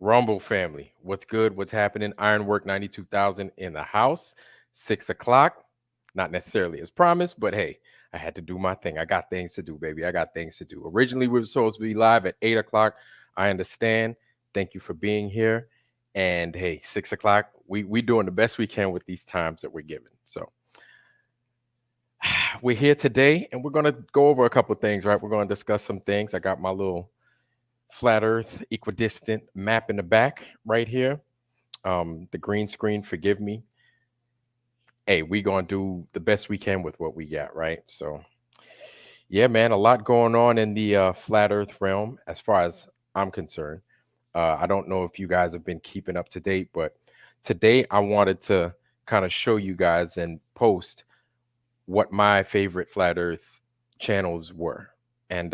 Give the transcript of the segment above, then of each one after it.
Rumble family, what's good? What's happening? Ironwork 92,000 in the house, 6 o'clock. Not necessarily as promised, but hey, I had to do my thing. I got things to do, baby. I got things to do. Originally, we were supposed to be live at 8 o'clock. I understand. Thank you for being here. And hey, 6 o'clock, we doing the best we can with these times that we're given. So we're here today and we're gonna go over a couple of things, right? We're gonna discuss some things. I got my little flat earth equidistant map in the back right here. The green screen, forgive me. Hey, we gonna do the best we can with what we got, right? So yeah, man, a lot going on in the flat earth realm as far as I'm concerned. I don't know if you guys have been keeping up to date, but today I wanted to kind of show you guys and post what my favorite flat earth channels were. And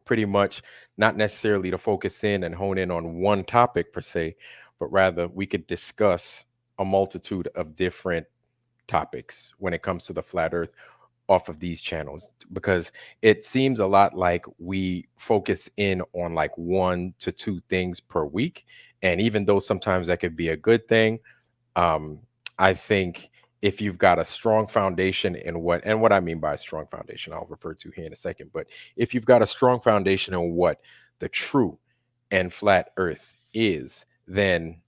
pretty much not necessarily to focus in and hone in on one topic per se, but rather we could discuss a multitude of different topics when it comes to the flat earth off of these channels, because it seems a lot like we focus in on like 1 to 2 things per week. And even though sometimes that could be a good thing, um, I think if you've got a strong foundation in what I mean by a strong foundation, I'll refer to here in a second. But if you've got a strong foundation in what the true and flat earth is, then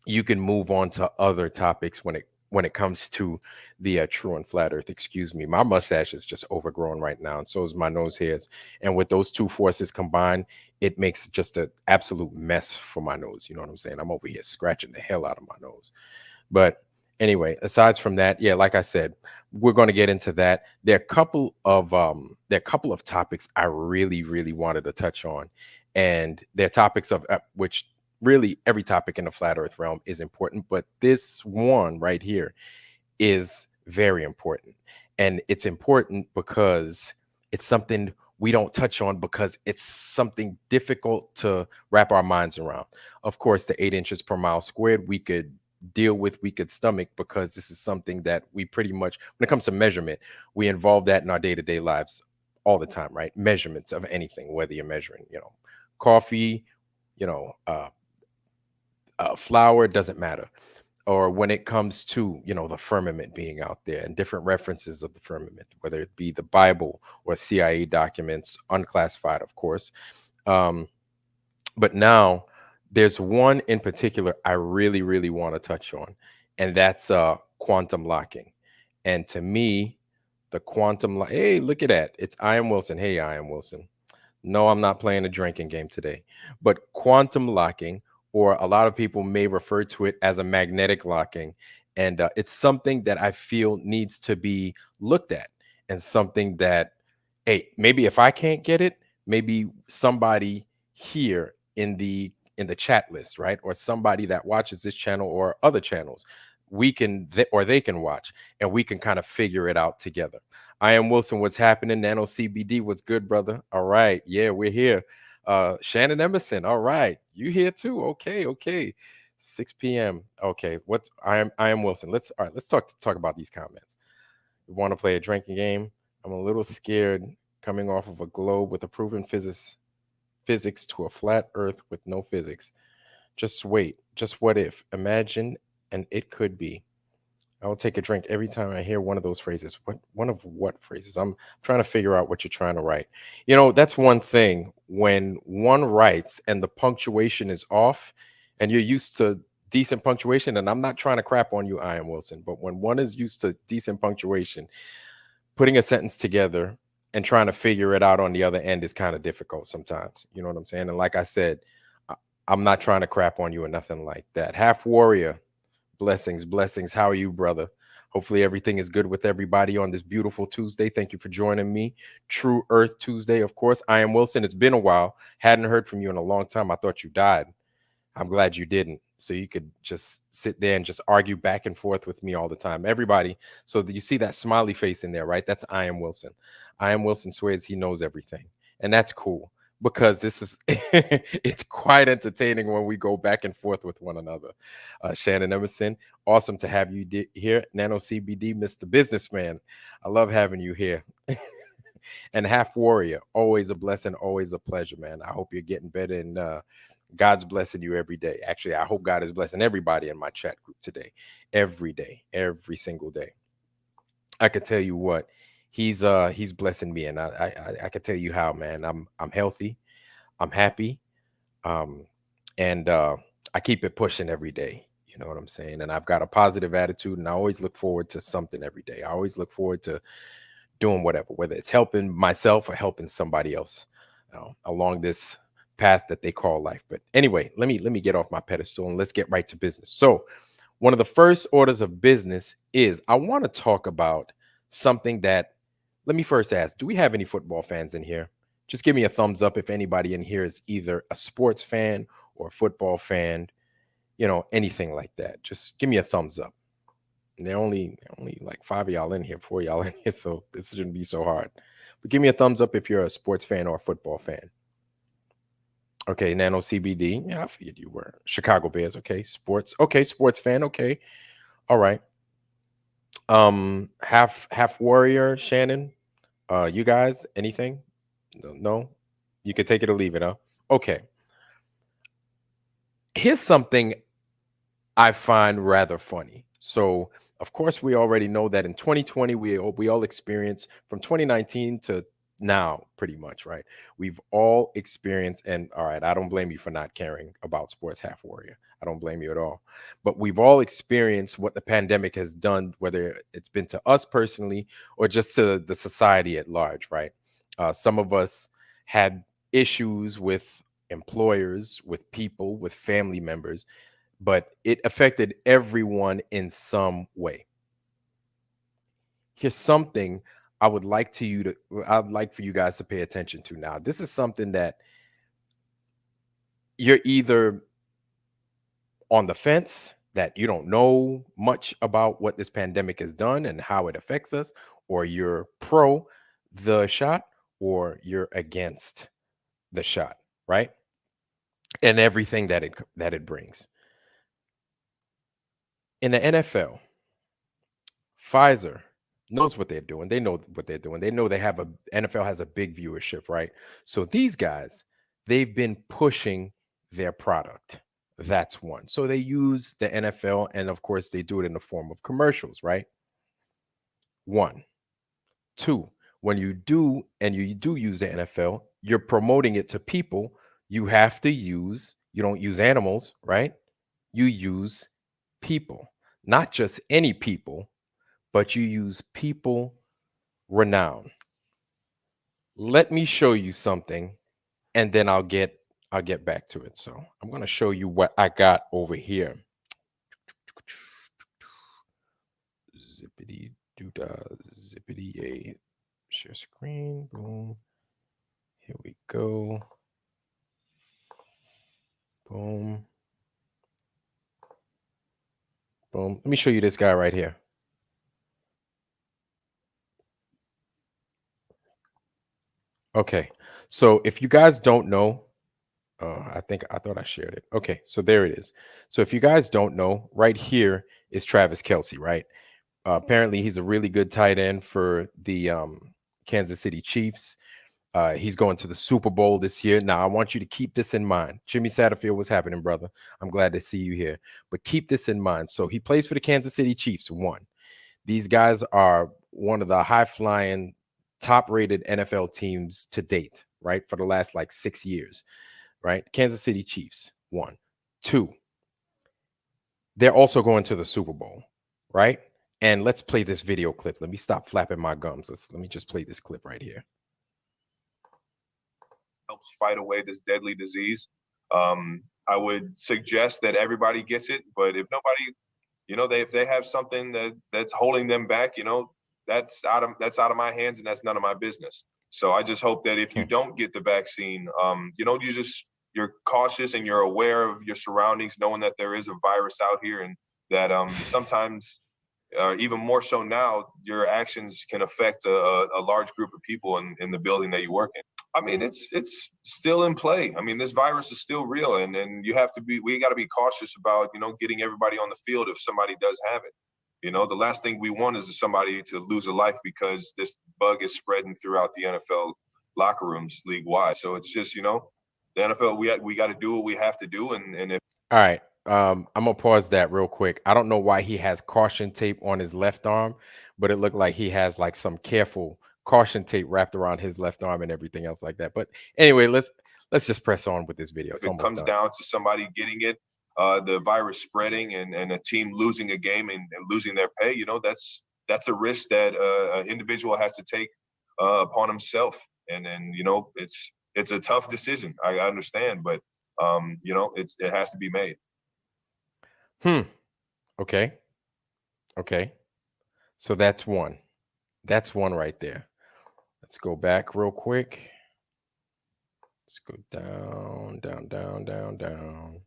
you can move on to other topics when it comes to the true and flat earth. Excuse me, my mustache is just overgrown right now, and so is my nose hairs. And with those two forces combined, it makes just an absolute mess for my nose. You know what I'm saying? I'm over here scratching the hell out of my nose. But anyway, aside from that, yeah, like I said, we're going to get into that. There are a couple of topics I really, really wanted to touch on, and they're topics of which really every topic in the flat Earth realm is important, but this one right here is very important, and it's important because it's something we don't touch on because it's something difficult to wrap our minds around. Of course, the 8 inches per mile squared we could deal with, we could stomach, because this is something that we pretty much, when it comes to measurement, we involve that in our day-to-day lives all the time, right? Measurements of anything, whether you're measuring, coffee, you know uh, flour, doesn't matter. Or when it comes to the firmament being out there and different references of the firmament, whether it be the Bible or CIA documents, unclassified, of course. um, but now there's one in particular I really, really want to touch on, and that's quantum locking. And to me, the hey, look at that, it's I am Wilson. Hey, I am Wilson. No, I'm not playing a drinking game today. But quantum locking, or a lot of people may refer to it as a magnetic locking, and it's something that I feel needs to be looked at, and something that, hey, maybe if I can't get it, maybe somebody here in the chat list, right, or somebody that watches this channel or other channels, or they can watch, and we can kind of figure it out together. I am Wilson. What's happening? Nano CBD. What's good, brother? All right. Yeah, we're here. Shannon Emerson. All right. You here too? Okay. Okay. 6 p.m. Okay. What's I am Wilson. Let's talk about these comments. We want to play a drinking game. I'm a little scared coming off of a globe with a proven physics to a flat earth with no physics. Just wait. Just what if? Imagine, and it could be. I will take a drink every time I hear one of those phrases. What phrases? I'm trying to figure out what you're trying to write. That's one thing when one writes and the punctuation is off, and you're used to decent punctuation. And I'm not trying to crap on you, I am Wilson, but when one is used to decent punctuation, putting a sentence together and trying to figure it out on the other end is kind of difficult sometimes. You know what I'm saying? And like I said, I- I'm not trying to crap on you or nothing like that. Half warrior. Blessings, blessings. How are you, brother? Hopefully everything is good with everybody on this beautiful Tuesday. Thank you for joining me. True Earth Tuesday, of course. I am Wilson. It's been a while. Hadn't heard from you in a long time. I thought you died. I'm glad you didn't. So you could just sit there and just argue back and forth with me all the time. Everybody. So you see that smiley face in there, right? That's I am Wilson. I am Wilson swears he knows everything. And that's cool, because this is it's quite entertaining when we go back and forth with one another. Shannon Emerson, awesome to have you here. Nano CBD, Mr. Businessman, I love having you here. And Half Warrior, always a blessing, always a pleasure, man. I hope you're getting better God's blessing you every day. Actually, I hope God is blessing everybody in my chat group today, every day, every single day. I could tell you what he's blessing me, and I could tell you how, man. I'm healthy, I'm happy, um, and I keep it pushing every day. You know what I'm saying? And I've got a positive attitude, and I always look forward to something every day. I always look forward to doing whatever, whether it's helping myself or helping somebody else along this path that they call life. But anyway, let me get off my pedestal and let's get right to business. So, one of the first orders of business is I want to talk about something that, let me first ask, do we have any football fans in here? Just give me a thumbs up if anybody in here is either a sports fan or a football fan, anything like that. Just give me a thumbs up. And they're only like five of y'all in here, four of y'all in here, so this shouldn't be so hard. But give me a thumbs up if you're a sports fan or a football fan. Okay, Nano CBD. Yeah, I figured you were. Chicago Bears. Okay, sports. Okay, sports fan. Okay, all right. Half warrior. Shannon. You guys, anything? No. You can take it or leave it. Huh? Okay. Here's something I find rather funny. So, of course, we already know that in 2020, we all experienced from 2019 to now, pretty much, right? We've all experienced, and all right, I don't blame you for not caring about sports, half warrior. I don't blame you at all. But we've all experienced what the pandemic has done, whether it's been to us personally or just to the society at large, right? Some of us had issues with employers, with people, with family members, but it affected everyone in some way. Here's something I'd like for you guys to pay attention to now. This is something that you're either on the fence, that you don't know much about what this pandemic has done and how it affects us, or you're pro the shot, or you're against the shot, right? And everything that it brings. In the NFL, Pfizer knows what they're doing. They know what they're doing. They know NFL has a big viewership, right? So these guys, they've been pushing their product. That's one. So they use the NFL, and of course they do it in the form of commercials, right? One. Two, when you do use the NFL, you're promoting it to people. You don't use animals, right? You use people, not just any people, but you use people renowned. Let me show you something, and then I'll get back to it. So I'm gonna show you what I got over here. Zippity doodah, zippity yay. Share screen. Boom. Here we go. Boom. Boom. Let me show you this guy right here. Okay. So if you guys don't know, I thought I shared it. Okay, so there it is. So if you guys don't know, right here is Travis Kelsey, right? Apparently, he's a really good tight end for the Kansas City Chiefs. He's going to the Super Bowl this year. Now, I want you to keep this in mind. Jimmy Satterfield, what's happening, brother? I'm glad to see you here. But keep this in mind. So he plays for the Kansas City Chiefs. One, these guys are one of the high flying, top rated NFL teams to date, right? For the last like 6 years, right? Kansas City Chiefs. One, two. They're also going to the Super Bowl, right? And let's play this video clip. Let me stop flapping my gums. Let me just play this clip right here. Helps fight away this deadly disease. I would suggest that everybody gets it, but if nobody, if they have something that's holding them back, that's out of my hands, and that's none of my business. So I just hope that if you don't get the vaccine, you're cautious and you're aware of your surroundings, knowing that there is a virus out here, and that sometimes, even more so now, your actions can affect a large group of people in the building that you work in. I mean, it's still in play. I mean, this virus is still real, and we got to be cautious about, getting everybody on the field if somebody does have it. The last thing we want is somebody to lose a life because this bug is spreading throughout the NFL locker rooms league wide. So it's just, the NFL, we got to do what we have to do. And if All right. I'm gonna pause that real quick. I don't know why he has caution tape on his left arm, but it looked like he has like some careful caution tape wrapped around his left arm and everything else like that. But anyway, let's just press on with this video. It's it almost comes done. down to somebody getting it, the virus spreading, and a team losing a game and losing their pay, that's a risk that an individual has to take upon himself. And it's a tough decision. I understand, but it has to be made. Okay. Okay. So that's one. That's one right there. Let's go back real quick. Let's go down, down, down, down, down.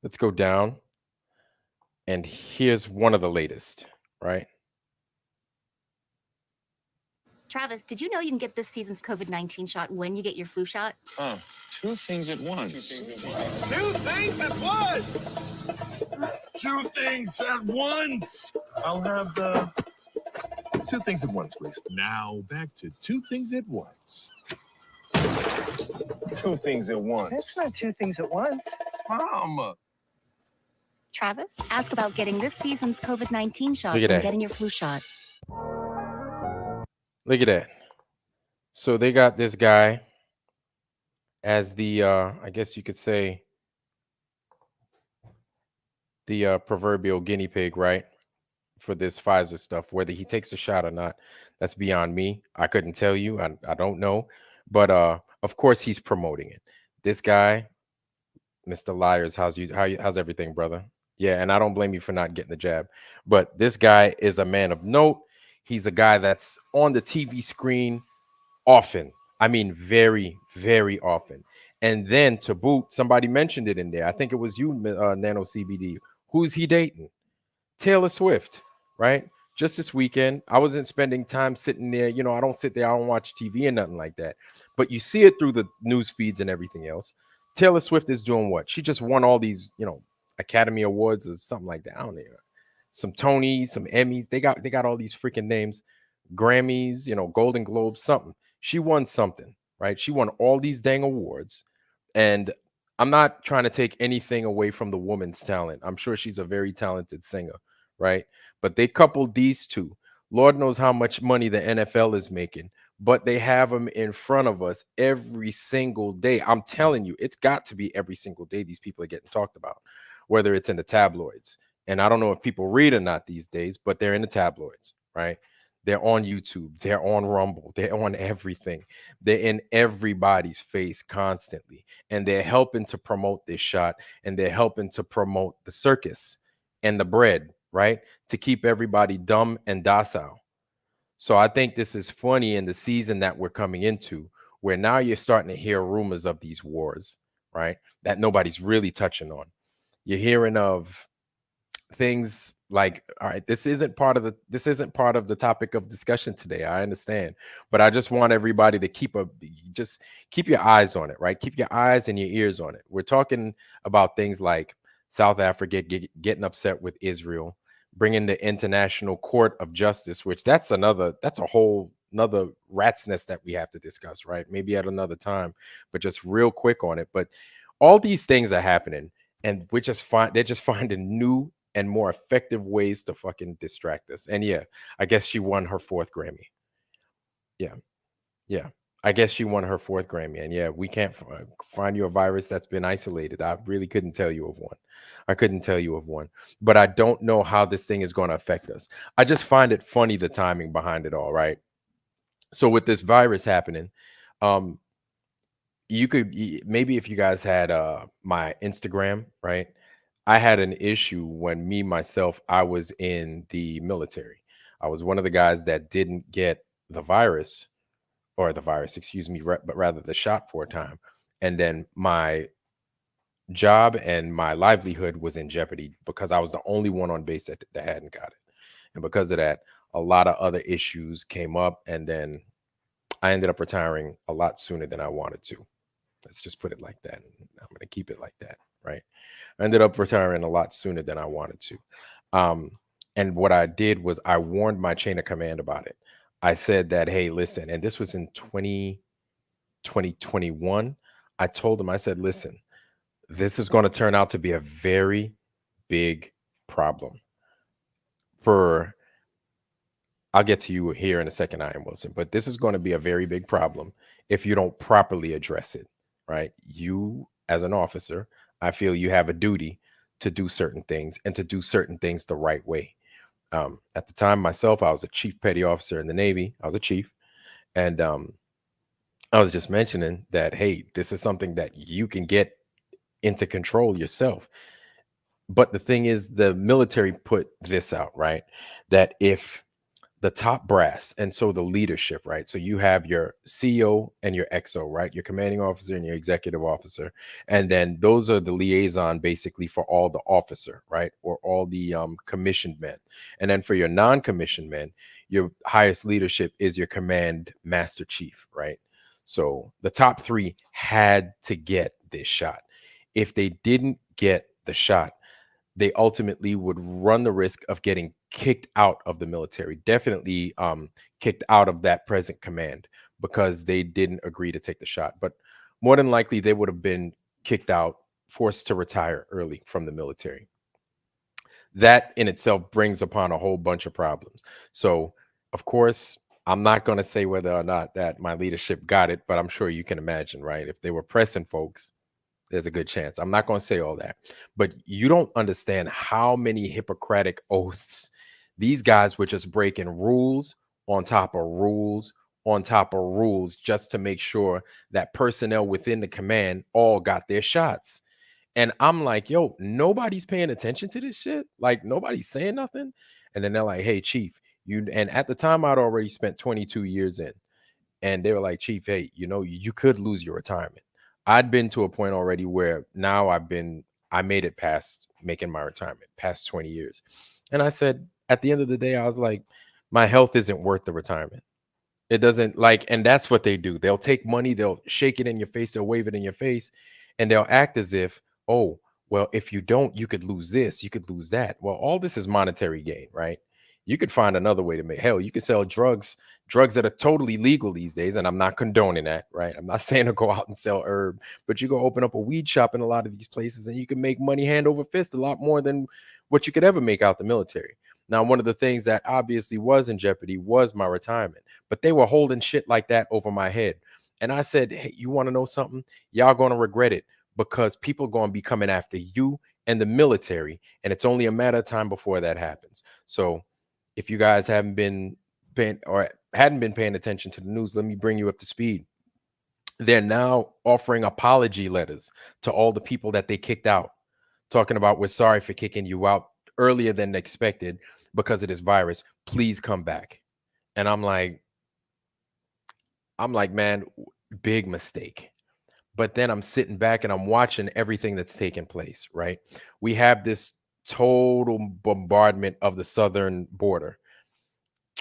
Let's go down. And here's one of the latest, right? Travis, did you know you can get this season's COVID-19 shot when you get your flu shot? Oh, two things at once. Two things at once. Two things at once. I'll have two things at once, please. Now back to two things at once. Two things at once. That's not two things at once. Mom. Travis, ask about getting this season's COVID-19 shot Look at when that. getting your flu shot. Look at that. So they got this guy as the I guess you could say the proverbial guinea pig, right? For this Pfizer stuff. Whether he takes a shot or not, that's beyond me. I couldn't tell you. I don't know. But of course he's promoting it. This guy, Mr. Lyers, how's everything, brother? Yeah, and I don't blame you for not getting the jab. But this guy is a man of note. He's a guy that's on the TV screen often. I mean, very, very often. And then to boot, somebody mentioned it in there. I think it was you, Nano CBD. Who's he dating? Taylor Swift, right? Just this weekend, I wasn't spending time sitting there. I don't sit there. I don't watch TV or nothing like that. But you see it through the news feeds and everything else. Taylor Swift is doing what? She just won all these, Academy Awards or something like that. I don't know. Some Tonys, some Emmys. They got all these freaking names. Grammys, Golden Globes, something. She won something, right? She won all these dang awards. And I'm not trying to take anything away from the woman's talent. I'm sure she's a very talented singer, right? But they coupled these two. Lord knows how much money the NFL is making, but they have them in front of us every single day. I'm telling you, it's got to be every single day these people are getting talked about, whether it's in the tabloids. And I don't know if people read or not these days, but they're in the tabloids, right? They're on YouTube. They're on Rumble. They're on everything. They're in everybody's face constantly. And they're helping to promote this shot. And they're helping to promote the circus and the bread, right? To keep everybody dumb and docile. So I think this is funny in the season that we're coming into, where now you're starting to hear rumors of these wars, right? That nobody's really touching on. You're hearing of things like, all right, this isn't part of the topic of discussion today. I understand, but I just want everybody to keep your eyes on it, right? Keep your eyes and your ears on it. We're talking about things like South Africa getting upset with Israel, bringing the International Court of Justice, which that's a whole another rat's nest that we have to discuss, right? Maybe at another time, but just real quick on it. But all these things are happening, and they're just finding new and more effective ways to fucking distract us. And yeah, I guess she won her 4th Grammy. Yeah. I guess she won her 4th Grammy. And yeah, we can't find you a virus that's been isolated. I really couldn't tell you of one. But I don't know how this thing is going to affect us. I just find it funny, the timing behind it all, right? So with this virus happening, you could maybe, if you guys had my Instagram, right? I had an issue when I was in the military. I was one of the guys that didn't get the virus, excuse me, but rather the shot for a time. And then my job and my livelihood was in jeopardy because I was the only one on base that hadn't got it. And because of that, a lot of other issues came up. And then I ended up retiring a lot sooner than I wanted to. Let's just put it like that. I'm going to keep it like that, right? I ended up retiring a lot sooner than I wanted to. And what I did was I warned my chain of command about it. I said that, hey, listen, and this was in 2021. I told him, I said, listen, this is going to turn out to be a very big problem for, I'll get to you here in a second, I am Wilson, but this is going to be a very big problem if you don't properly address it, right? You, as an officer, I feel you have a duty to do certain things and to do certain things the right way. At the time, myself, I was a chief petty officer in the Navy. I was a chief. And I was just mentioning that, hey, this is something that you can get into control yourself. But the thing is, the military put this out, right? That if the top brass, and so the leadership, right? So you have your CEO and your XO, right? Your commanding officer and your executive officer. And then those are the liaison basically for all the officer, right? Or all the commissioned men. And then for your non-commissioned men, your highest leadership is your command master chief, right? So the top three had to get this shot. If they didn't get the shot, they ultimately would run the risk of getting kicked out of the military, definitely kicked out of that present command because they didn't agree to take the shot. But more than likely, they would have been kicked out, forced to retire early from the military. That in itself brings upon a whole bunch of problems. So, of course, I'm not going to say whether or not that my leadership got it, but I'm sure you can imagine, right? If they were pressing folks, there's a good chance. I'm not going to say all that, but you don't understand how many Hippocratic oaths these guys were just breaking rules on top of rules on top of rules just to make sure that personnel within the command all got their shots. And I'm like, yo, nobody's paying attention to this shit. Like nobody's saying nothing. And then they're like, hey, chief, and at the time I'd already spent 22 years in. And they were like, chief, hey, you could lose your retirement. I'd been to a point already where now I made it past making my retirement, past 20 years. And I said, at the end of the day, I was like, my health isn't worth the retirement. It doesn't and that's what they do. They'll take money, they'll shake it in your face, they'll wave it in your face, and they'll act as if, oh, well, if you don't, you could lose this, you could lose that. Well, all this is monetary gain, right? You could find another way to make, hell, you could sell drugs that are totally legal these days. And I'm not condoning that, right? I'm not saying to go out and sell herb, but you go open up a weed shop in a lot of these places and you can make money hand over fist, a lot more than what you could ever make out the military. Now, one of the things that obviously was in jeopardy was my retirement, but they were holding shit like that over my head. And I said, hey, you want to know something? Y'all going to regret it because people are going to be coming after you and the military. And it's only a matter of time before that happens. So if you guys hadn't been paying attention to the news, let me bring you up to speed. They're now offering apology letters to all the people that they kicked out, talking about, we're sorry for kicking you out earlier than expected because of this virus. Please come back. And I'm like, man, big mistake. But then I'm sitting back and I'm watching everything that's taking place, right? We have this total bombardment of the southern border,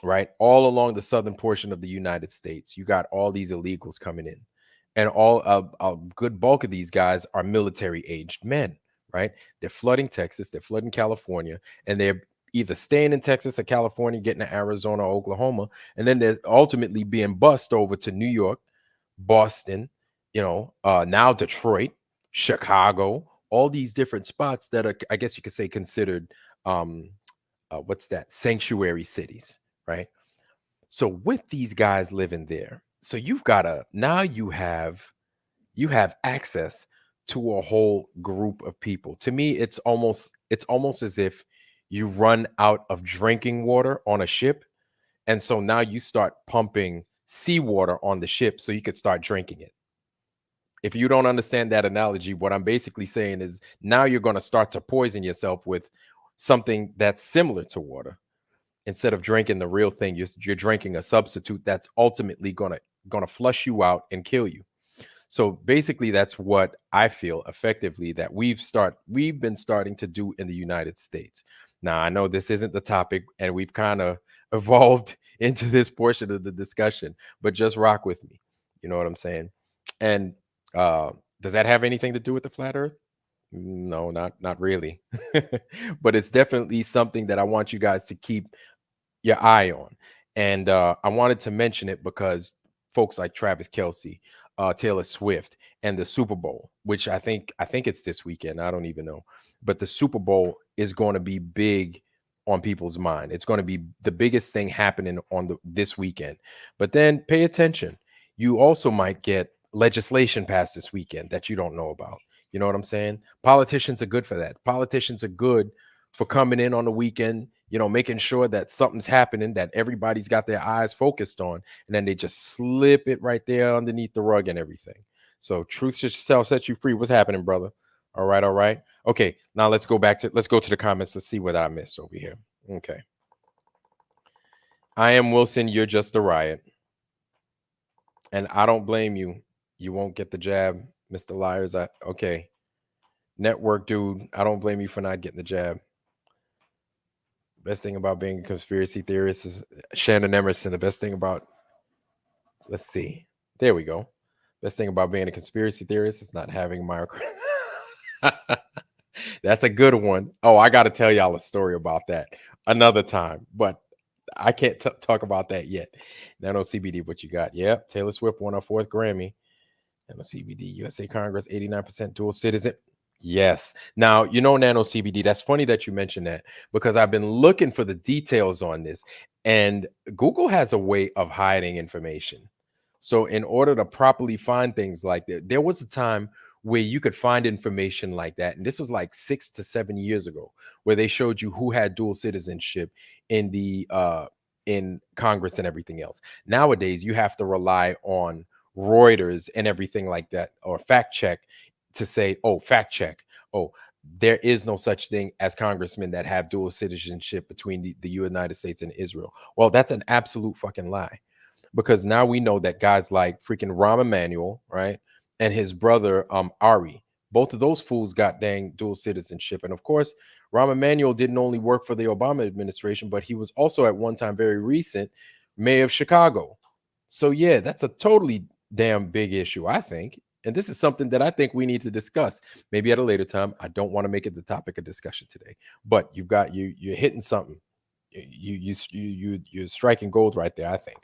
right? All along the southern portion of the United States, you got all these illegals coming in. And a good bulk of these guys are military aged men, right? They're flooding Texas, they're flooding California, and they're either staying in Texas or California, getting to Arizona or Oklahoma, and then they're ultimately being bussed over to New York, Boston, now Detroit, Chicago, all these different spots that are, I guess you could say, considered sanctuary cities, right? So with these guys living there, so you have access to a whole group of people. To me, it's almost as if you run out of drinking water on a ship, and so now you start pumping seawater on the ship so you could start drinking it. If you don't understand that analogy, what I'm basically saying is now you're going to start to poison yourself with something that's similar to water. Instead of drinking the real thing, you're drinking a substitute that's ultimately gonna flush you out and kill you. So basically, that's what I feel effectively that we've been starting to do in the United States. Now, I know this isn't the topic, and we've kind of evolved into this portion of the discussion, but just rock with me. You know what I'm saying? And does that have anything to do with the flat Earth? No, not really. But it's definitely something that I want you guys to keep your eye on. And I wanted to mention it because folks like Travis Kelce, Taylor Swift and the Super Bowl, which I think it's this weekend. I don't even know, but the Super Bowl is going to be big on people's mind. It's going to be the biggest thing happening on this weekend. But then pay attention. You also might get legislation passed this weekend that you don't know about. You know what I'm saying? Politicians are good for that. Politicians are good for coming in on the weekend, making sure that something's happening that everybody's got their eyes focused on, and then they just slip it right there underneath the rug and everything. So truth shall set you free. What's happening, brother? All right. Okay, now let's go to the comments to see what I missed over here. Okay. I am Wilson. You're just a riot. And I don't blame you. You won't get the jab, Mr. Lyers. Okay. Network dude, I don't blame you for not getting the jab. Best thing about being a conspiracy theorist is Shannon Emerson. The best thing about, let's see. There we go. Best thing about being a conspiracy theorist is not having myocarditis. That's a good one. Oh, I got to tell y'all a story about that another time, but I can't talk about that yet. Nano CBD, what you got? Yep. Taylor Swift won her 4th Grammy. Nano CBD, USA Congress, 89% dual citizen. Yes. Now, Nano CBD, that's funny that you mentioned that, because I've been looking for the details on this, and Google has a way of hiding information. So in order to properly find things like that, there was a time where you could find information like that. And this was like 6 to 7 years ago, where they showed you who had dual citizenship in in Congress and everything else. Nowadays, you have to rely on Reuters and everything like that, or fact check to say, fact check. There is no such thing as congressmen that have dual citizenship between the United States and Israel. Well, that's an absolute fucking lie, because now we know that guys like freaking Rahm Emanuel, right, and his brother Ari, both of those fools got dang dual citizenship. And of course, Rahm Emanuel didn't only work for the Obama administration, but he was also at one time, very recent, mayor of Chicago. So yeah, that's a totally damn big issue, I think. And this is something that I think we need to discuss maybe at a later time. I don't want to make it the topic of discussion today, but you're hitting something. You're striking gold right there, I think.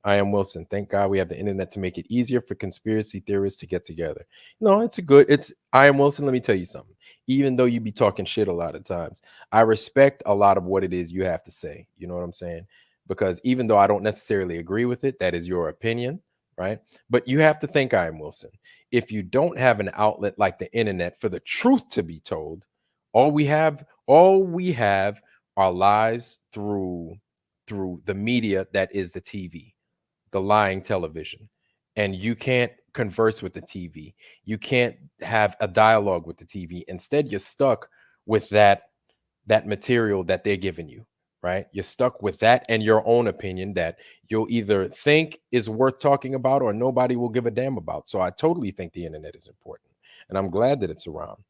I am Wilson. Thank God we have the internet to make it easier for conspiracy theorists to get together. No, I am Wilson. Let me tell you something. Even though you be talking shit a lot of times, I respect a lot of what it is you have to say. You know what I'm saying? Because even though I don't necessarily agree with it, that is your opinion, right? But you have to think, I am Wilson. If you don't have an outlet like the internet for the truth to be told, all we have are lies through the media that is the TV. The lying television, and you can't converse with the TV. You can't have a dialogue with the TV. Instead, you're stuck with that material that they're giving you, right? You're stuck with that and your own opinion that you'll either think is worth talking about or nobody will give a damn about. So I totally think the internet is important, and I'm glad that it's around.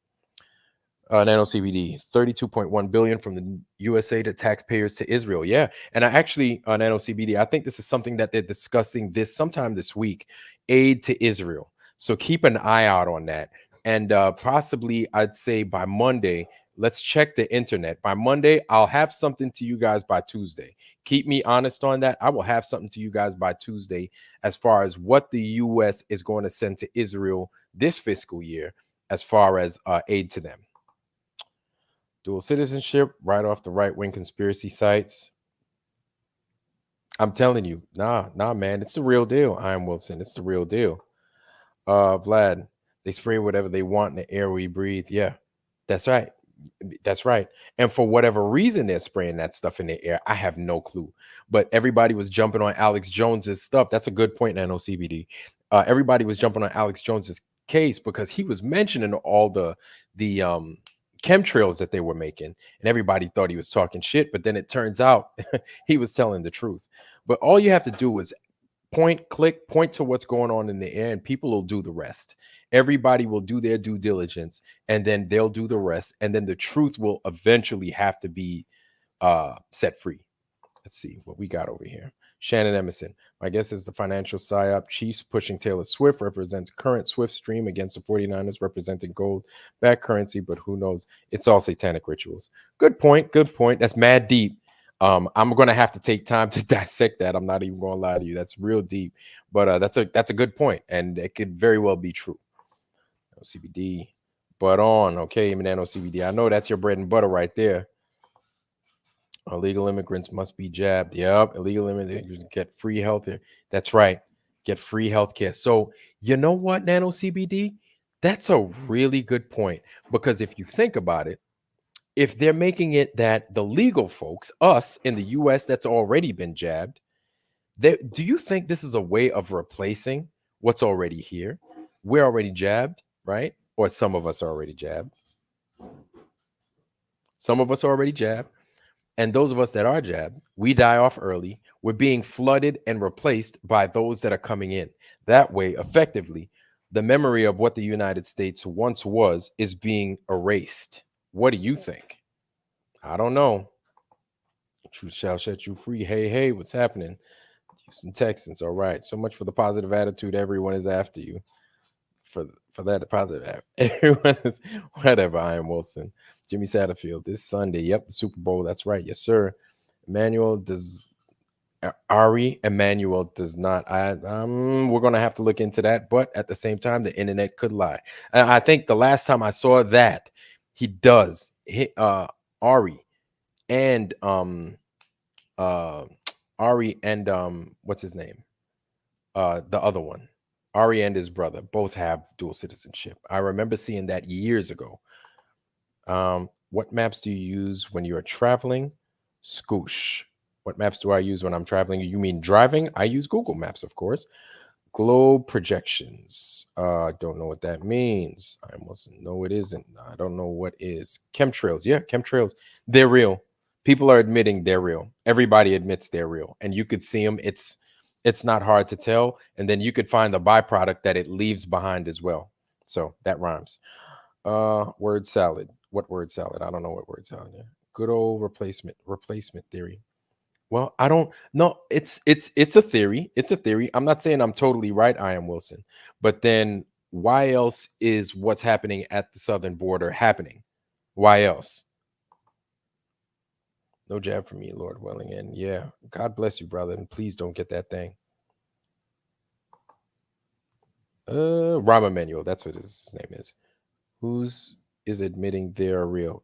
Nano CBD, 32.1 billion from the USA to taxpayers to Israel. Yeah. And I actually, Nano CBD, I think this is something that they're discussing sometime this week, aid to Israel. So keep an eye out on that. And possibly, I'd say by Monday, let's check the internet. By Monday, I'll have something to you guys by Tuesday. Keep me honest on that. I will have something to you guys by Tuesday as far as what the US is going to send to Israel this fiscal year as far as aid to them. Dual citizenship, right off the right-wing conspiracy sites. I'm telling you, nah, man, it's the real deal. I am Wilson. It's the real deal. Vlad, they spray whatever they want in the air we breathe. Yeah, that's right. That's right. And for whatever reason they're spraying that stuff in the air, I have no clue. But everybody was jumping on Alex Jones's stuff. That's a good point, Nano CBD. Everybody was jumping on Alex Jones's case because he was mentioning all the chemtrails that they were making, and everybody thought he was talking shit, but then it turns out he was telling the truth. But all you have to do is point to what's going on in the air, and people will do the rest. Everybody will do their due diligence, and then they'll do the rest, and then the truth will eventually have to be set free. Let's see what we got over here. Shannon Emerson, my guess is the financial psyop. Chiefs pushing Taylor Swift represents current Swift stream against the 49ers representing gold back currency, but who knows? It's all satanic rituals. Good point. That's mad deep. I'm gonna have to take time to dissect that. I'm not even gonna lie to you. That's real deep, but that's a good point, and it could very well be true. CBD, but on okay, nano CBD. I know that's your bread and butter right there. Illegal immigrants must be jabbed. Yep, illegal immigrants get free health care. That's right, get free health care. So you know what, nano CBD? That's a really good point, because if you think about it, if they're making it that the legal folks, us in the US that's already been jabbed, do you think this is a way of replacing what's already here? We're already jabbed, right? Or some of us are already jabbed. Some of us are already jabbed. And those of us that are jabbed, we die off early. We're being flooded and replaced by those that are coming in. That way, effectively, the memory of what the United States once was is being erased. What do you think? I don't know. Truth shall set you free. Hey, hey, what's happening? Houston Texans. All right. So much for the positive attitude. Everyone is after you. For that positive. Everyone is whatever. I am Wilson. Jimmy Satterfield this Sunday. Yep, the Super Bowl. That's right. Yes, sir. Emmanuel does. Ari Emmanuel does not. We're gonna have to look into that. But at the same time, the internet could lie. I think the last time I saw that, he does. Ari and Ari and what's his name? The other one. Ari and his brother both have dual citizenship. I remember seeing that years ago. What maps do you use when you're traveling? Scoosh. What maps do I use when I'm traveling? You mean driving? I use Google Maps, of course. Globe projections. Don't know what that means. I mustn't know it isn't. I don't know what is. Chemtrails. Yeah, chemtrails. They're real. People are admitting they're real. Everybody admits they're real. And you could see them. It's not hard to tell. And then you could find the byproduct that it leaves behind as well. So that rhymes. Word salad. What word salad? I don't know what word salad. Yeah. Good old replacement theory. Well, I don't know. It's a theory. It's a theory. I'm not saying I'm totally right. I am Wilson. But then why else is what's happening at the southern border happening? Why else? No jab for me, Lord Wellington. Yeah. God bless you, brother. And please don't get that thing. Rahm Emanuel. That's what his name is. Who's is admitting they're real?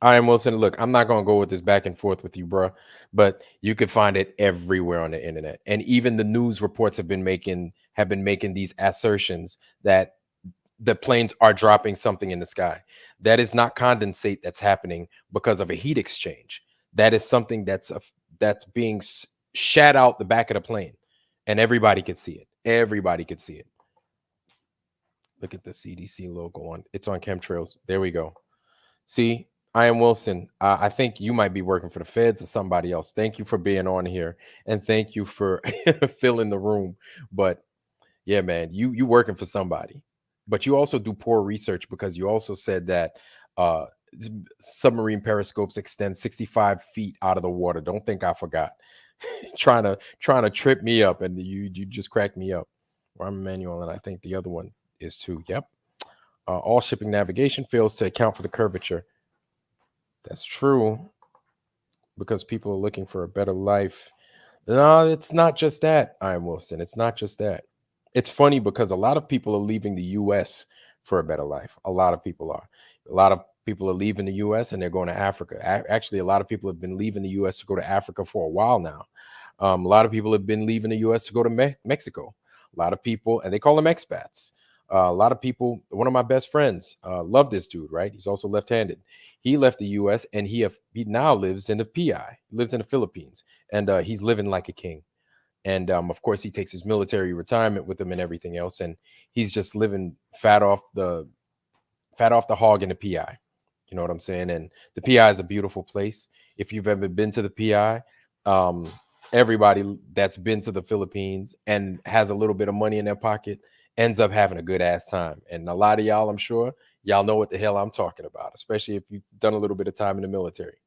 I am Wilson. Look, I'm not going to go with this back and forth with you, bro, but you could find it everywhere on the internet. And even the news reports have been making these assertions that the planes are dropping something in the sky. That is not condensate that's happening because of a heat exchange. That is something that's being shat out the back of the plane, and everybody could see it. Everybody could see it. Look at the CDC logo on. It's on chemtrails. There we go. See, I am Wilson. I think you might be working for the feds or somebody else. Thank you for being on here, and thank you for filling the room. But yeah, man, you working for somebody. But you also do poor research, because you also said that submarine periscopes extend 65 feet out of the water. Don't think I forgot. trying to trip me up, and you just cracked me up. I'm Emmanuel, and I think the other one is too. Yep. All shipping navigation fails to account for the curvature. That's true, because people are looking for a better life. No, it's not just that, I am Wilson. It's not just that. It's funny because a lot of people are leaving the U.S. for a better life. A lot of people are. A lot of people are leaving the U.S. and they're going to Africa. Actually, a lot of people have been leaving the U.S. to go to Africa for a while now. A lot of people have been leaving the U.S. to go to Mexico. A lot of people, and they call them expats. A lot of people, one of my best friends, love this dude, right? He's also left-handed. He left the U.S. and he now lives in the PI. He lives in the Philippines, and he's living like a king. And of course, he takes his military retirement with him and everything else, and he's just living fat off the hog in the PI. You know what I'm saying? And the PI is a beautiful place. If you've ever been to the PI, everybody that's been to the Philippines and has a little bit of money in their pocket ends up having a good ass time. And a lot of y'all, I'm sure, y'all know what the hell I'm talking about, especially if you've done a little bit of time in the military,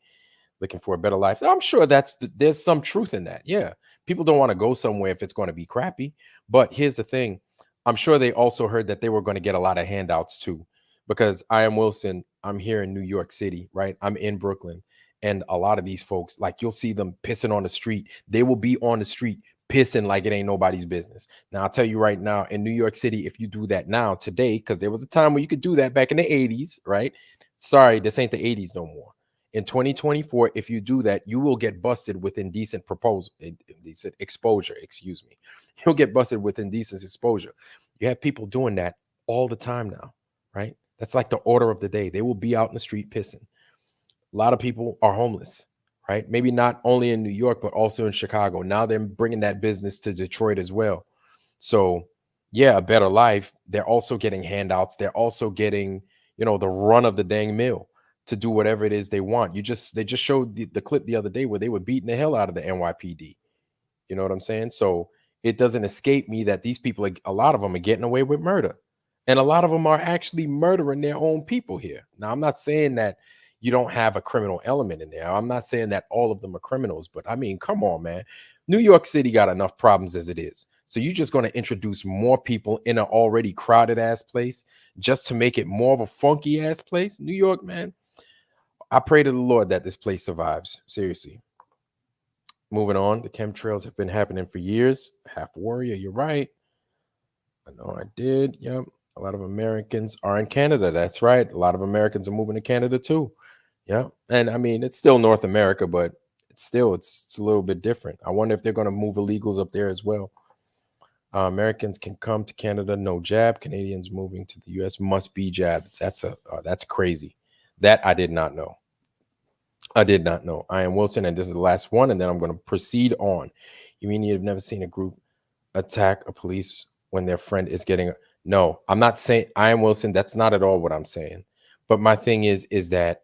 looking for a better life. I'm sure there's some truth in that. Yeah. People don't want to go somewhere if it's going to be crappy. But here's the thing. I'm sure they also heard that they were going to get a lot of handouts too, because I am Wilson. I'm here in New York City, right? I'm in Brooklyn. And a lot of these folks, like you'll see them pissing on the street. They will be on the street pissing like it ain't nobody's business. Now, I'll tell you right now, in New York City, if you do that now today, because there was a time where you could do that back in the 80s, right? Sorry, this ain't the 80s no more. In 2024, if you do that, you will get busted with indecent exposure. Excuse me. You'll get busted with indecent exposure. You have people doing that all the time now, right? That's like the order of the day. They will be out in the street pissing. A lot of people are homeless, right? Maybe not only in New York, but also in Chicago. Now they're bringing that business to Detroit as well. So, yeah, a better life. They're also getting handouts. They're also getting, the run of the dang mill to do whatever it is they want. They just showed the clip the other day where they were beating the hell out of the NYPD. You know what I'm saying? So it doesn't escape me that these people, a lot of them are getting away with murder. And a lot of them are actually murdering their own people here. Now, I'm not saying that you don't have a criminal element in there. I'm not saying that all of them are criminals, but I mean, come on, man. New York City got enough problems as it is. So you're just going to introduce more people in an already crowded ass place just to make it more of a funky ass place? New York, man. I pray to the Lord that this place survives. Seriously. Moving on. The chemtrails have been happening for years. Half warrior, you're right. I know I did. Yep. A lot of Americans are in Canada. That's right. A lot of Americans are moving to Canada too. Yeah. And I mean, it's still North America, but it's a little bit different. I wonder if they're going to move illegals up there as well. Americans can come to Canada, no jab. Canadians moving to the U.S. must be jabbed. That's crazy. That I did not know. I am Wilson, and this is the last one, and then I'm going to proceed on. You mean you've never seen a group attack a police when their friend is getting... No, I'm not saying I am Wilson. That's not at all what I'm saying. But my thing is that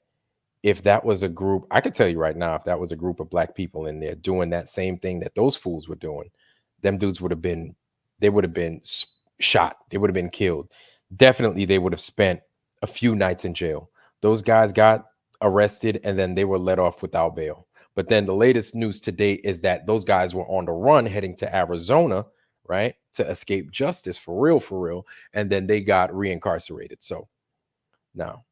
if that was a group, I could tell you right now, if that was a group of black people in there doing that same thing that those fools were doing, them dudes would have been shot. They would have been killed. Definitely, they would have spent a few nights in jail. Those guys got arrested and then they were let off without bail. But then the latest news today is that those guys were on the run heading to Arizona, right, to escape justice for real. And then they got reincarcerated. So now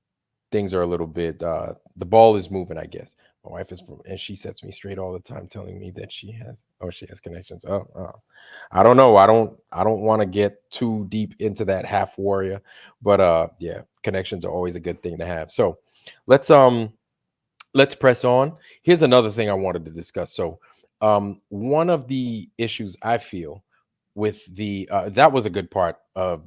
things are a little bit, the ball is moving, I guess. My wife is from, and she sets me straight all the time, telling me that she has connections. I don't know. I don't want to get too deep into that half warrior, but yeah, connections are always a good thing to have. So let's press on. Here's another thing I wanted to discuss. So one of the issues I feel with the that was a good part of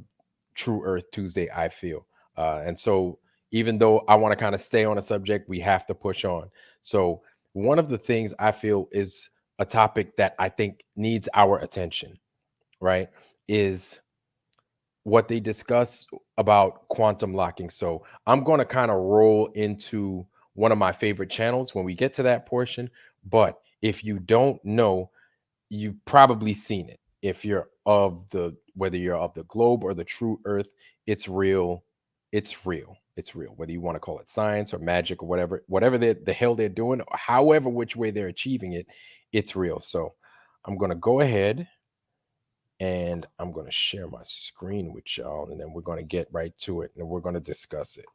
True Earth Tuesday, I feel. And so even though I want to kind of stay on a subject, we have to push on. So one of the things I feel is a topic that I think needs our attention, right, is what they discuss about quantum locking. So I'm going to kind of roll into one of my favorite channels when we get to that portion. But if you don't know, you've probably seen it. If you're whether you're of the globe or the true earth, it's real. It's real. It's real. Whether you want to call it science or magic or whatever the hell they're doing, or however which way they're achieving it, it's real. So I'm going to go ahead and I'm going to share my screen with y'all, and then we're going to get right to it and we're going to discuss it.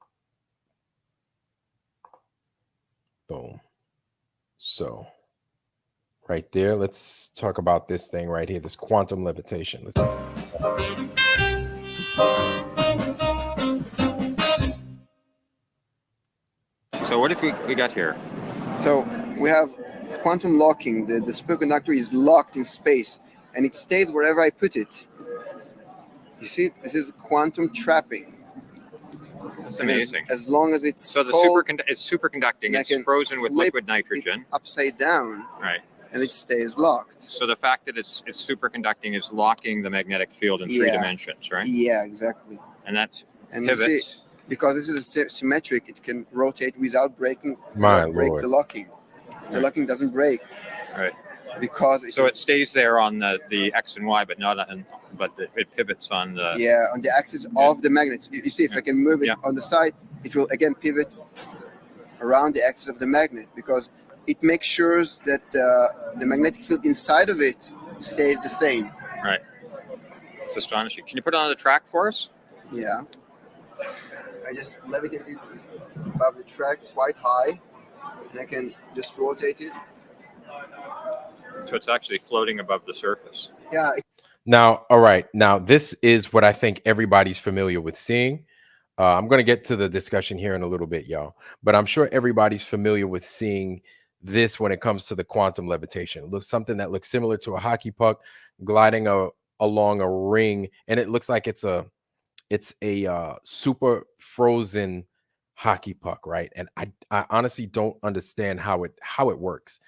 Boom. So right there, let's talk about this thing right here, this quantum levitation. So what if we got here? So we have quantum locking. The superconductor is locked in space and it stays wherever I put it. You see, this is quantum trapping. That's amazing. As long as it's so the cold, it's superconducting. It's frozen with liquid nitrogen. Upside down. Right. And it stays locked. So the fact that it's superconducting is locking the magnetic field in 3 dimensions, right? Yeah, exactly. And that's pivots. You see, because this is symmetric, it can rotate without breaking. Break the locking. The locking doesn't break. Right. Because it stays there on the X and Y, but not on. It pivots on the on the axis of the magnets. You see, if I can move it on the side, it will again pivot around the axis of the magnet, because it makes sure that the magnetic field inside of it stays the same. Right. It's astonishing. Can you put it on the track for us? Yeah. I just levitated above the track quite high. and I can just rotate it. So it's actually floating above the surface. Yeah, Now, all right. Now, this is what I think everybody's familiar with seeing. I'm going to get to the discussion here in a little bit, y'all. But I'm sure everybody's familiar with seeing this when it comes to the quantum levitation. It looks something that looks similar to a hockey puck gliding along a ring, and it looks like it's a super frozen hockey puck, right? And I honestly don't understand how it works.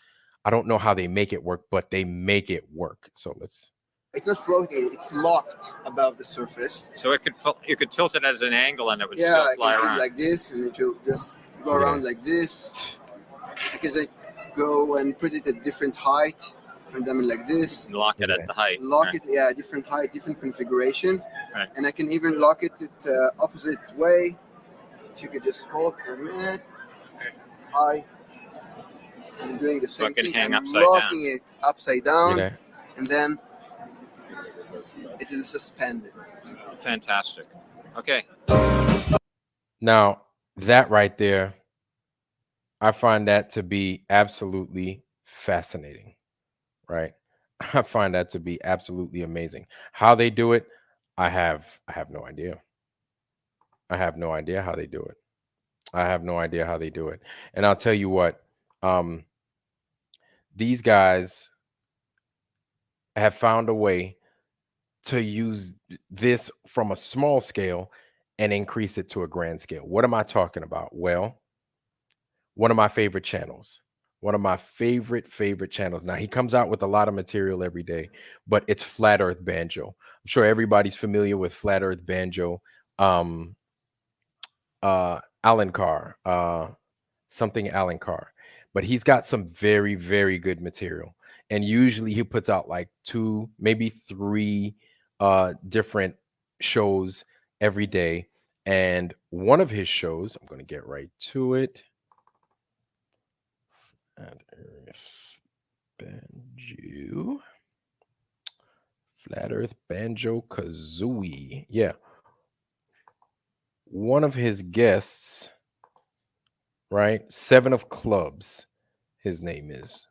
I don't know how they make it work, but they make it work. So it's not floating; it's locked above the surface. So you could tilt it at an angle and it would Yeah, still I fly can do it around. like this, and it will just go around like this. I can just go and put it at different height, and then like this. And lock it at the height. Lock right? it, yeah, different height, different configuration, Right. and I can even lock it at opposite way. If you could just hold for a minute, high. I'm doing the So it same can thing. hang I'm upside locking it upside down, you know, and then it is suspended. Fantastic. Okay. now that right there, I find that to be absolutely fascinating, right? I find that to be absolutely amazing. How they do it, I have no idea. I have no idea how they do it. I have no idea how they do it. And I'll tell you what, these guys have found a way to use this from a small scale and increase it to a grand scale. What am I talking about? Well, one of my favorite channels. One of my favorite channels. Now, he comes out with a lot of material every day, but it's Flat Earth Banjo. I'm sure everybody's familiar with Flat Earth Banjo. Alan Carr, something Alan Carr. But he's got some very, very good material. And usually he puts out like 2, maybe 3 different shows every day. And one of his shows, I'm going to get right to it. Flat Earth Banjo Kazooie. Yeah. One of his guests, right? 7 of Clubs, his name is.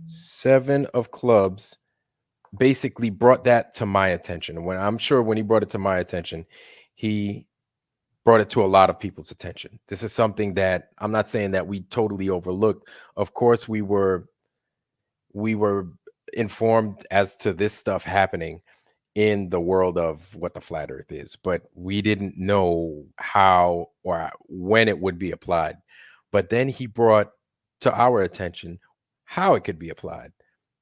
7 of Clubs basically brought that to my attention. And when he brought it to my attention, he brought it to a lot of people's attention. This is something that I'm not saying that we totally overlooked. Of course, we were informed as to this stuff happening in the world of what the flat earth is, but we didn't know how or when it would be applied. But then he brought to our attention how it could be applied.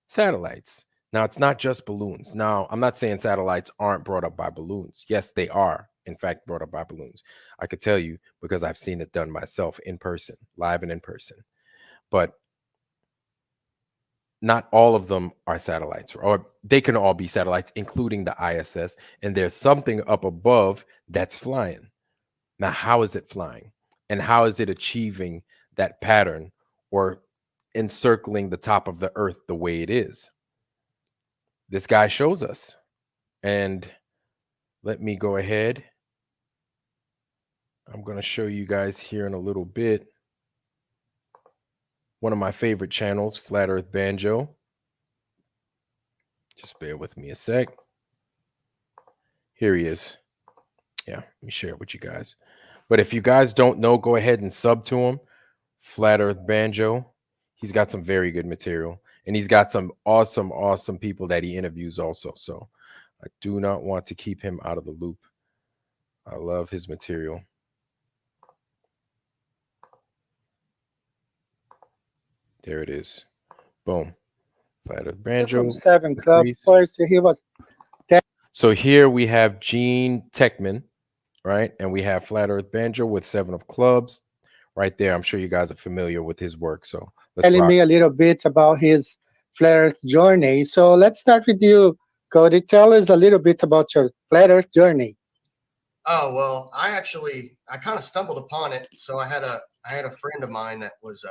Satellites. Now, it's not just balloons. Now, I'm not saying satellites aren't brought up by balloons. Yes, they are, in fact, brought up by balloons. I could tell you because I've seen it done myself in person, live and in person. But not all of them are satellites, or they can all be satellites, including the ISS. And there's something up above that's flying. Now, how is it flying? And how is it achieving that pattern or encircling the top of the earth the way it is? This guy shows us. And let me go ahead. I'm going to show you guys here in a little bit. One of my favorite channels, Flat Earth Banjo. Just bear with me a sec. Here he is. Yeah, let me share it with you guys. But if you guys don't know, go ahead and sub to him. Flat Earth Banjo. He's got some very good material. And he's got some awesome, awesome people that he interviews also. So I do not want to keep him out of the loop. I love his material. There it is. Boom. Flat Earth Banjo. From 7 Club. First, he was. So here we have Gene Techman, right? And we have Flat Earth Banjo with 7 of Clubs right there. I'm sure you guys are familiar with his work. So telling me a little bit about his Flat Earth journey. So let's start with you, Cody. Tell us a little bit about your Flat Earth journey. Oh, well, I kind of stumbled upon it. So I had a friend of mine that was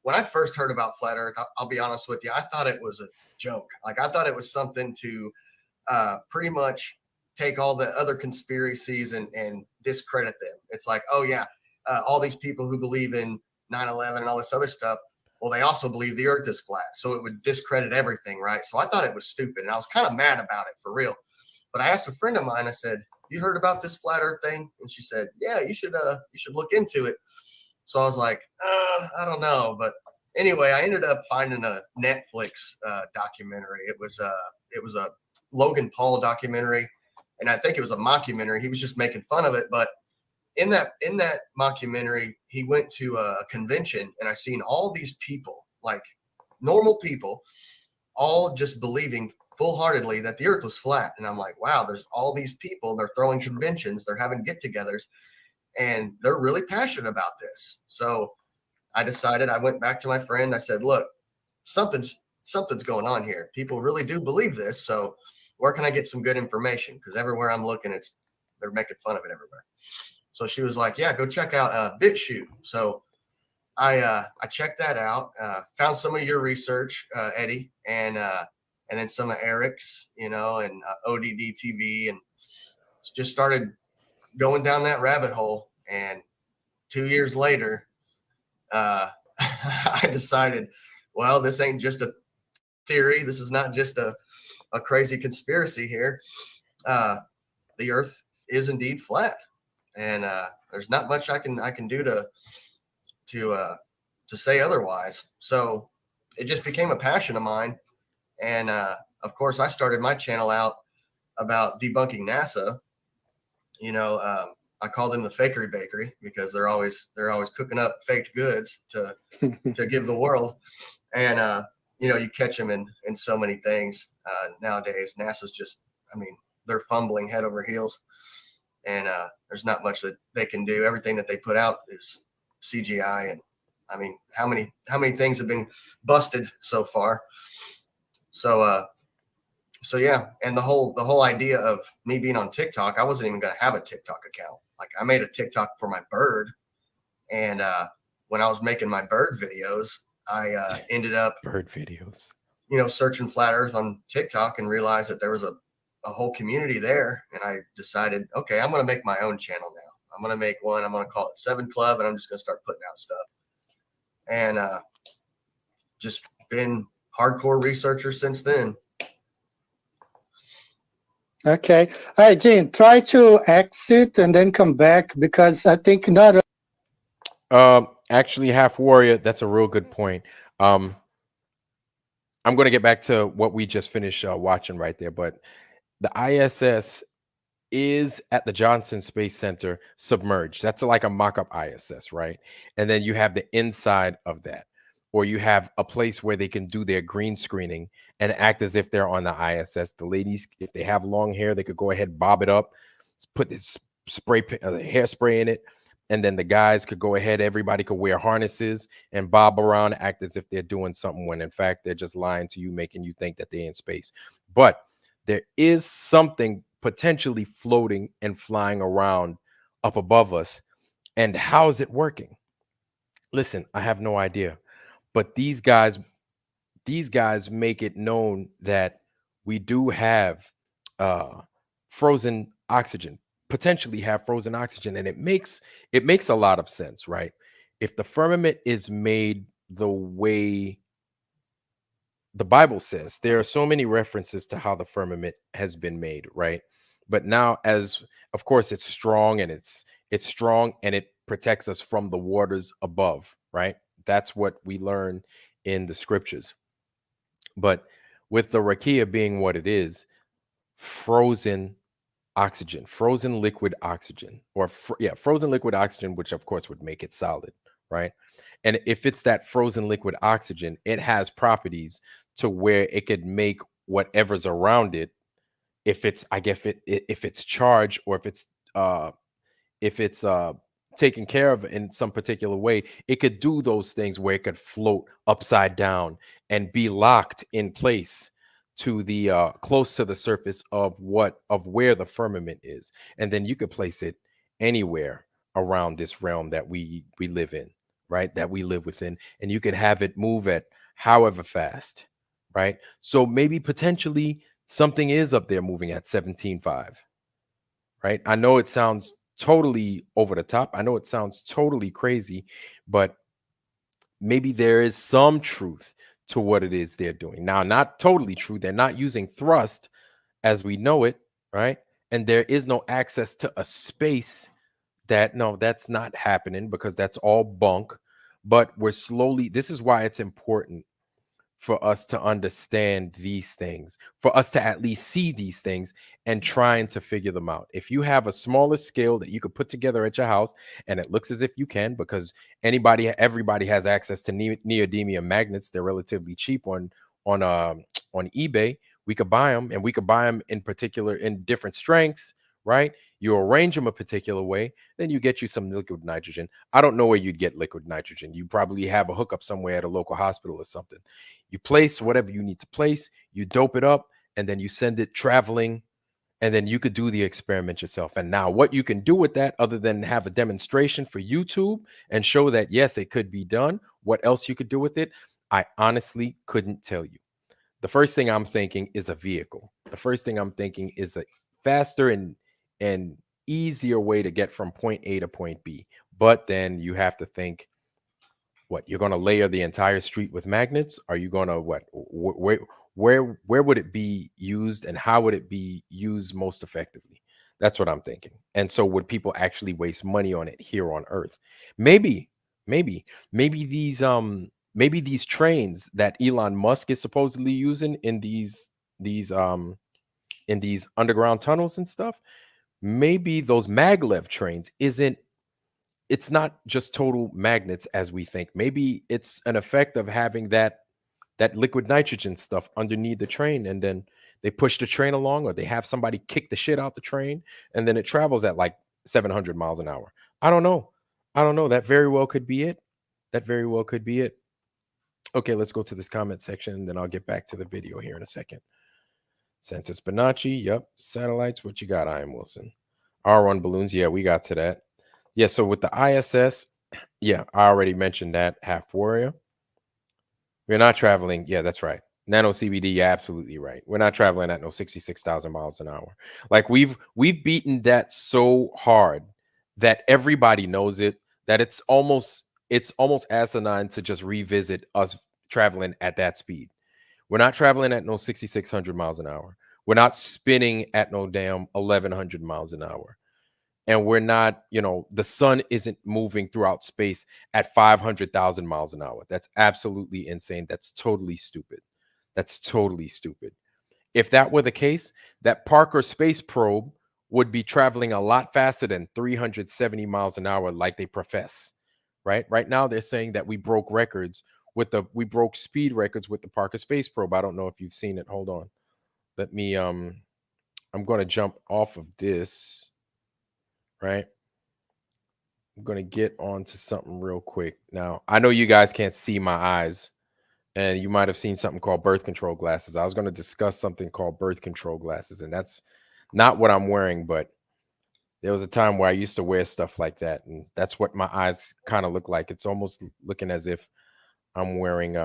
when I first heard about Flat Earth, I'll be honest with you, I thought it was a joke. Like I thought it was something to pretty much take all the other conspiracies and discredit them. It's like, oh yeah, all these people who believe in 9/11 and all this other stuff. Well, they also believe the earth is flat. So it would discredit everything, right? So I thought it was stupid. And I was kind of mad about it for real. But I asked a friend of mine, I said, you heard about this flat earth thing? And she said, yeah, you should look into it. So I was like, I don't know. But anyway, I ended up finding a Netflix documentary. It was a Logan Paul documentary. And I think it was a mockumentary. He was just making fun of it. But in that mockumentary, he went to a convention, and I seen all these people, like normal people, all just believing full-heartedly that the earth was flat. And I'm like, wow, there's all these people, they're throwing conventions, they're having get-togethers, and they're really passionate about this. So I decided, I went back to my friend, I said, look, something's going on here. People really do believe this. So where can I get some good information? Because everywhere I'm looking, they're making fun of it everywhere. So she was like, yeah, go check out BitChute. So I checked that out, found some of your research, Eddie, and then some of Eric's, and ODD TV, and just started going down that rabbit hole. And 2 years later, I decided, well, this ain't just a theory. This is not just a crazy conspiracy here. The earth is indeed flat. And there's not much I can do to say otherwise. So it just became a passion of mine. And of course, I started my channel out about debunking NASA. I call them the Fakery Bakery because they're always cooking up faked goods to give the world. And you catch them in so many things nowadays. NASA's just, they're fumbling head over heels. And there's not much that they can do. Everything that they put out is CGI. And how many things have been busted so far? So yeah. And the whole idea of me being on TikTok, I wasn't even going to have a TikTok account. Like, I made a TikTok for my bird. And when I was making my bird videos, I ended up bird videos, searching flat earth on TikTok and realized that there was a whole community there. And I decided, okay, I'm going to make my own channel now. I'm going to make one. I'm going to call it 7 Club, and I'm just going to start putting out stuff. And just been hardcore researcher since then. Okay. All right, Gene, try to exit and then come back, because I think not. Actually, Half Warrior, that's a real good point. I'm going to get back to what we just finished watching right there, but the ISS is at the Johnson Space Center submerged. That's like a mock-up ISS, right? And then you have the inside of that, or you have a place where they can do their green screening and act as if they're on the ISS. The ladies, if they have long hair, they could go ahead, bob it up, put this hairspray in it. And then the guys could go ahead, everybody could wear harnesses and bob around, act as if they're doing something when in fact they're just lying to you, making you think that they're in space. But there is something potentially floating and flying around up above us. And how is it working? Listen, I have no idea. But these guys make it known that we do have frozen oxygen, potentially have frozen oxygen. And it makes a lot of sense, right? If the firmament is made the way the Bible says, there are so many references to how the firmament has been made, right? But now, as of course, it's strong and it's strong and it protects us from the waters above, right? That's what we learn in the scriptures. But with the rakia being what it is, frozen oxygen, frozen liquid oxygen, or frozen liquid oxygen, which of course would make it solid, right? And if it's that frozen liquid oxygen, it has properties to where it could make whatever's around it, if it's, I guess, if it's charged, or if it's taken care of in some particular way, it could do those things where it could float upside down and be locked in place to the close to the surface of where the firmament is. And then you could place it anywhere around this realm that we live in, right? That we live within, and you could have it move at however fast, right? So maybe potentially something is up there moving at 17.5, right? I know it sounds totally over the top. I know it sounds totally crazy, but maybe there is some truth to what it is they're doing. Now, not totally true. They're not using thrust as we know it, right? And there is no access to a space that's not happening because that's all bunk. But we're slowly, this is why it's important for us to understand these things, for us to at least see these things and trying to figure them out. If you have a smaller scale that you could put together at your house, and it looks as if you can, because everybody has access to neodymium magnets. They're relatively cheap on eBay. We could buy them, and we could buy them in particular in different strengths, right? You arrange them a particular way, then you get you some liquid nitrogen. I don't know where you'd get liquid nitrogen. You probably have a hookup somewhere at a local hospital or something. You place whatever you need to place, you dope it up, and then you send it traveling, and then you could do the experiment yourself. And now what you can do with that, other than have a demonstration for YouTube and show that, yes, it could be done, what else you could do with it, I honestly couldn't tell you. The first thing I'm thinking is a vehicle. The first thing I'm thinking is a faster and easier way to get from point A to point B. But then you have to think, what, you're going to layer the entire street with magnets? Are you going to what? Where would it be used, and how would it be used most effectively? That's what I'm thinking. And so would people actually waste money on it here on Earth? Maybe these trains that Elon Musk is supposedly using in these underground tunnels and stuff, maybe those maglev trains it's not just total magnets as we think. Maybe it's an effect of having that liquid nitrogen stuff underneath the train, and then they push the train along, or they have somebody kick the shit out the train, and then it travels at like 700 miles an hour. I don't know. That very well could be it. Okay, let's go to this comment section, and then I'll get back to the video here in a second. Santos Bonacci, yep. Satellites, what you got, I Am Wilson? R1 balloons, yeah, we got to that. Yeah, so with the ISS, yeah, I already mentioned that. Half Warrior. We're not traveling. Yeah, that's right. Nano CBD, yeah, absolutely right. We're not traveling at no 66,000 miles an hour. Like we've beaten that so hard that everybody knows it, that it's almost asinine to just revisit us traveling at that speed. We're not traveling at no 6,600 miles an hour. We're not spinning at no damn 1,100 miles an hour. And we're not, the sun isn't moving throughout space at 500,000 miles an hour. That's absolutely insane. That's totally stupid. If that were the case, that Parker space probe would be traveling a lot faster than 370 miles an hour like they profess, right? Right now, they're saying that we broke speed records with the Parker space probe. I don't know if you've seen it. Hold on. Let me, I'm going to jump off of this. Right. I'm going to get on to something real quick. Now, I know you guys can't see my eyes, and you might have seen something called birth control glasses. I was going to discuss something called birth control glasses, and that's not what I'm wearing, but there was a time where I used to wear stuff like that, and that's what my eyes kind of look like. It's almost looking as if I'm wearing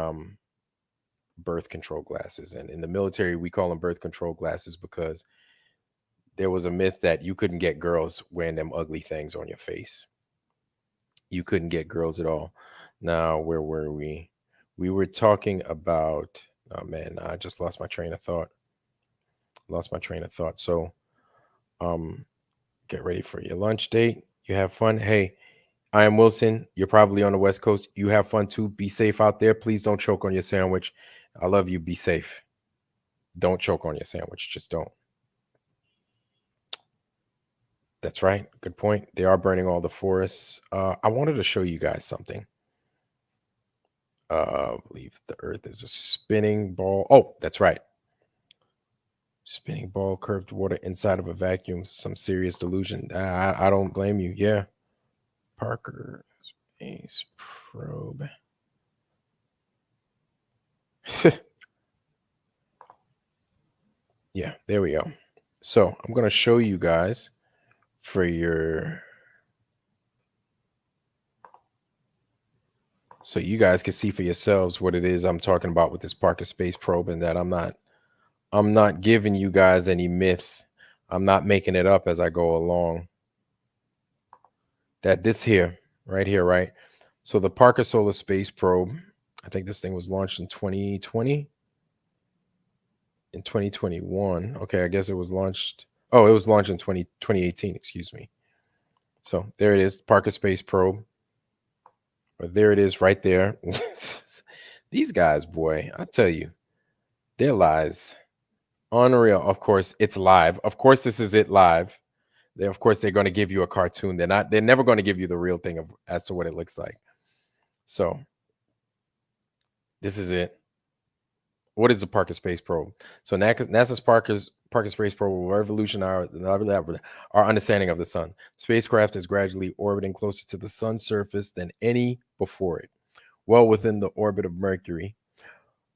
birth control glasses. And in the military, we call them birth control glasses because there was a myth that you couldn't get girls wearing them ugly things on your face. You couldn't get girls at all. Now, where were we? We were talking about, oh man, I just lost my train of thought. So, get ready for your lunch date. You have fun. Hey, I Am Wilson. You're probably on the West Coast. You have fun too. Be safe out there. Please don't choke on your sandwich. I love you. Be safe. Don't choke on your sandwich. Just don't. That's right. Good point. They are burning all the forests. I wanted to show you guys something. I believe the Earth is a spinning ball. Oh, that's right. Spinning ball, curved water inside of a vacuum. Some serious delusion. I don't blame you. Yeah. Parker space probe. Yeah, there we go. So I'm going to show you guys so you guys can see for yourselves what it is I'm talking about with this Parker space probe, and that I'm not giving you guys any myth. I'm not making it up as I go along. That this here, right? So the Parker Solar Space Probe, I think this thing was launched in 2020. In 2021. Okay, I guess it was launched. Oh, it was launched in 2018, excuse me. So there it is, Parker Space Probe. Or there it is right there. These guys, boy, I tell you, their lies. Unreal. Of course, it's live. Of course, this is it live. Of course, they're going to give you a cartoon. They're never going to give you the real thing as to what it looks like. So this is it. What is the Parker Space Probe? So NASA's Parker Space Probe will revolutionize our understanding of the sun. Spacecraft is gradually orbiting closer to the sun's surface than any before it, well within the orbit of Mercury,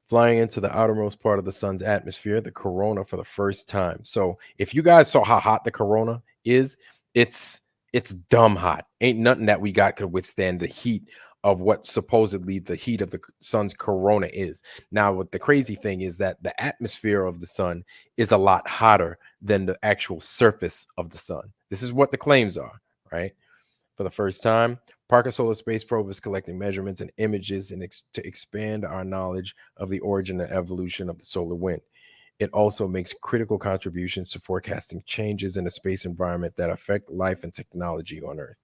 flying into the outermost part of the sun's atmosphere, the corona, for the first time. So if you guys saw how hot the corona is, it's dumb hot. Ain't nothing that we got could withstand the heat of what supposedly the heat of the sun's corona is. Now, what the crazy thing is that the atmosphere of the sun is a lot hotter than the actual surface of the sun. This is what the claims are, right? For the first time, Parker Solar Space Probe is collecting measurements and images to expand our knowledge of the origin and evolution of the solar wind. It also makes critical contributions to forecasting changes in the space environment that affect life and technology on Earth.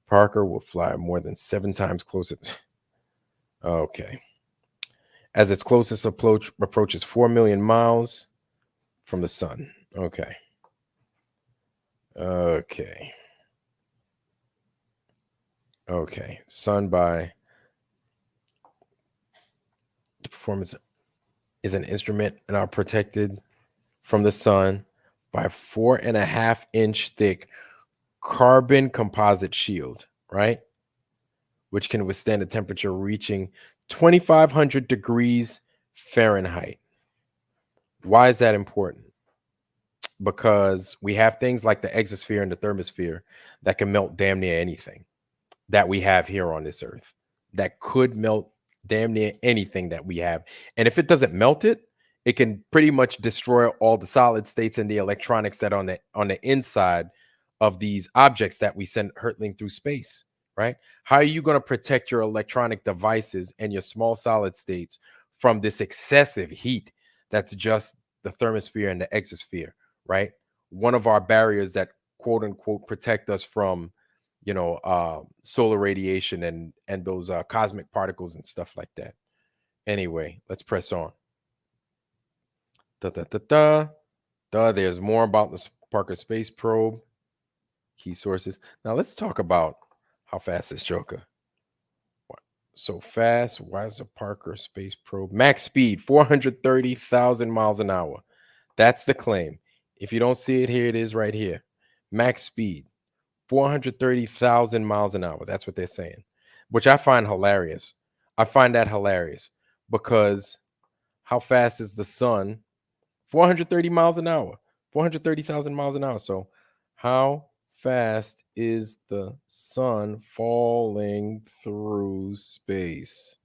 Parker will fly more than 7 times closer. Okay. As its closest approaches 4 million miles from the sun. Okay. Okay. Okay. Sun by the performance is an instrument and are protected from the sun by a 4.5-inch thick carbon composite shield, right? Which can withstand a temperature reaching 2,500 degrees Fahrenheit. Why is that important? Because we have things like the exosphere and the thermosphere that can melt damn near anything that we have here on this earth. That could melt damn near anything that we have. And if it doesn't melt it, it can pretty much destroy all the solid states and the electronics that on the inside of these objects that we send hurtling through space, right? How are you going to protect your electronic devices and your small solid states from this excessive heat that's just the thermosphere and the exosphere, right? One of our barriers that quote unquote protect us from, solar radiation and those cosmic particles and stuff like that. Anyway, let's press on. There's more about the Parker Space Probe. Key sources. Now let's talk about how fast is Joker. So fast. Why is the Parker Space Probe max speed 430,000 miles an hour? That's the claim. If you don't see it, here it is right here. Max speed 430,000 miles an hour. That's what they're saying, which I find hilarious. I find that hilarious because how fast is the sun? 430 miles an hour, 430,000 miles an hour. So how fast is the sun falling through space?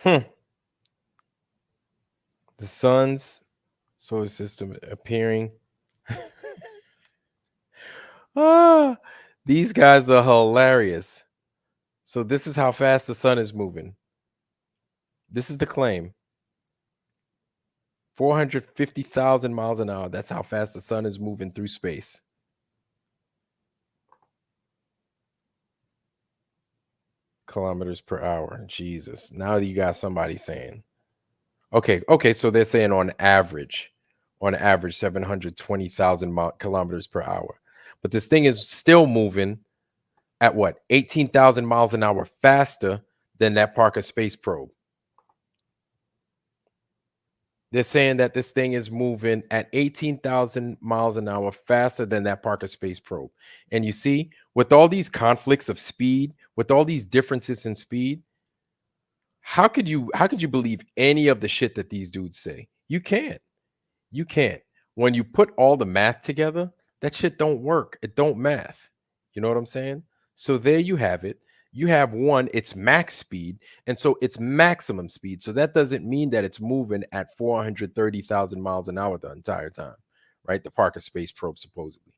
The sun's solar system appearing. These guys are hilarious. So this is how fast the sun is moving. This is the claim. 450,000 miles an hour. That's how fast the sun is moving through space. Kilometers per hour. Jesus. Now you got somebody saying. Okay. So they're saying on average 720,000 kilometers per hour. But this thing is still moving at what? 18,000 miles an hour faster than that Parker Space Probe. They're saying that this thing is moving at 18,000 miles an hour faster than that Parker Space Probe. And you see, with all these conflicts of speed, with all these differences in speed, how could you believe any of the shit that these dudes say? You can't. When you put all the math together, that shit don't work. It don't math. You know what I'm saying? So there you have it. You have one, it's max speed, and so it's maximum speed. So that doesn't mean that it's moving at 430,000 miles an hour the entire time, right? The Parker Space Probe, supposedly.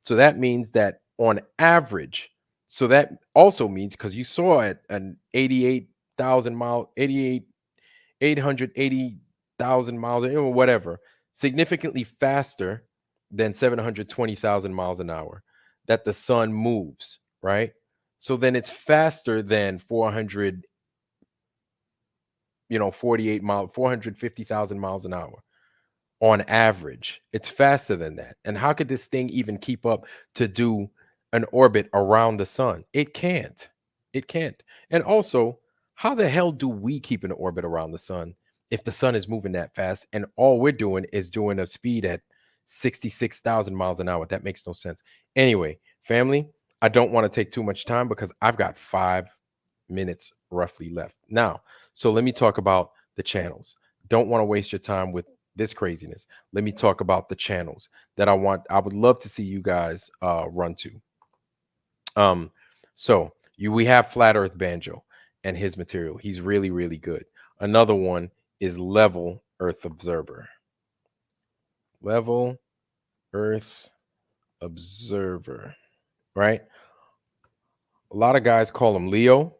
So that means that on average, so that also means, because you saw it an 88,000 mile, 880,000 miles, or whatever, significantly faster than 720,000 miles an hour that the sun moves, right? So then it's faster than 450,000 miles an hour on average. It's faster than that. And how could this thing even keep up to do an orbit around the sun? It can't. It can't. And also, how the hell do we keep an orbit around the sun if the sun is moving that fast and all we're doing is doing a speed at 66,000 miles an hour? That makes no sense. Anyway, family, I don't want to take too much time because I've got 5 minutes roughly left now. So let me talk about the channels. Don't want to waste your time with this craziness. Let me talk about the channels that I would love to see you guys run to. So we have Flat Earth Banjo and his material. He's really, really good. Another one is Level Earth Observer. Level Earth Observer, right? A lot of guys call him Leo.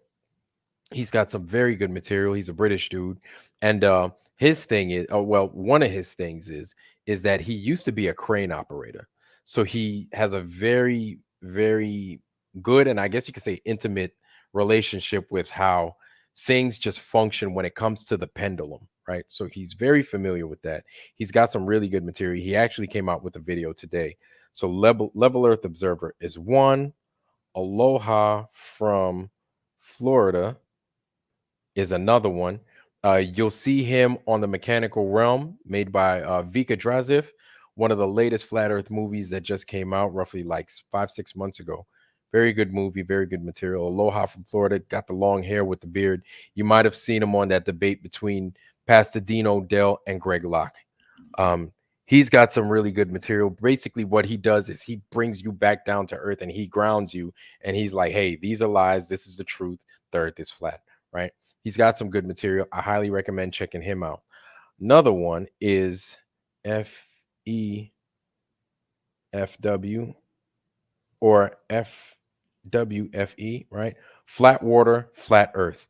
He's got some very good material. He's a British dude. And his thing is, one of his things is that he used to be a crane operator. So he has a very, very good, and I guess you could say intimate relationship with how things just function when it comes to the pendulum, right? So he's very familiar with that. He's got some really good material. He actually came out with a video today. So Level Earth Observer is one. Aloha from Florida is another one. You'll see him on The Mechanical Realm, made by Vika Draziv, one of the latest Flat Earth movies that just came out roughly like 5-6 months ago. Very good movie, very good material. Aloha from Florida, got the long hair with the beard. You might have seen him on that debate between Pastor Dino Dell and Greg Locke. He's got some really good material. Basically, what he does is he brings you back down to earth and he grounds you. And he's like, hey, these are lies. This is the truth. The earth is flat, right? He's got some good material. I highly recommend checking him out. Another one is FEFW or FWFE, right? Flat Water, Flat Earth.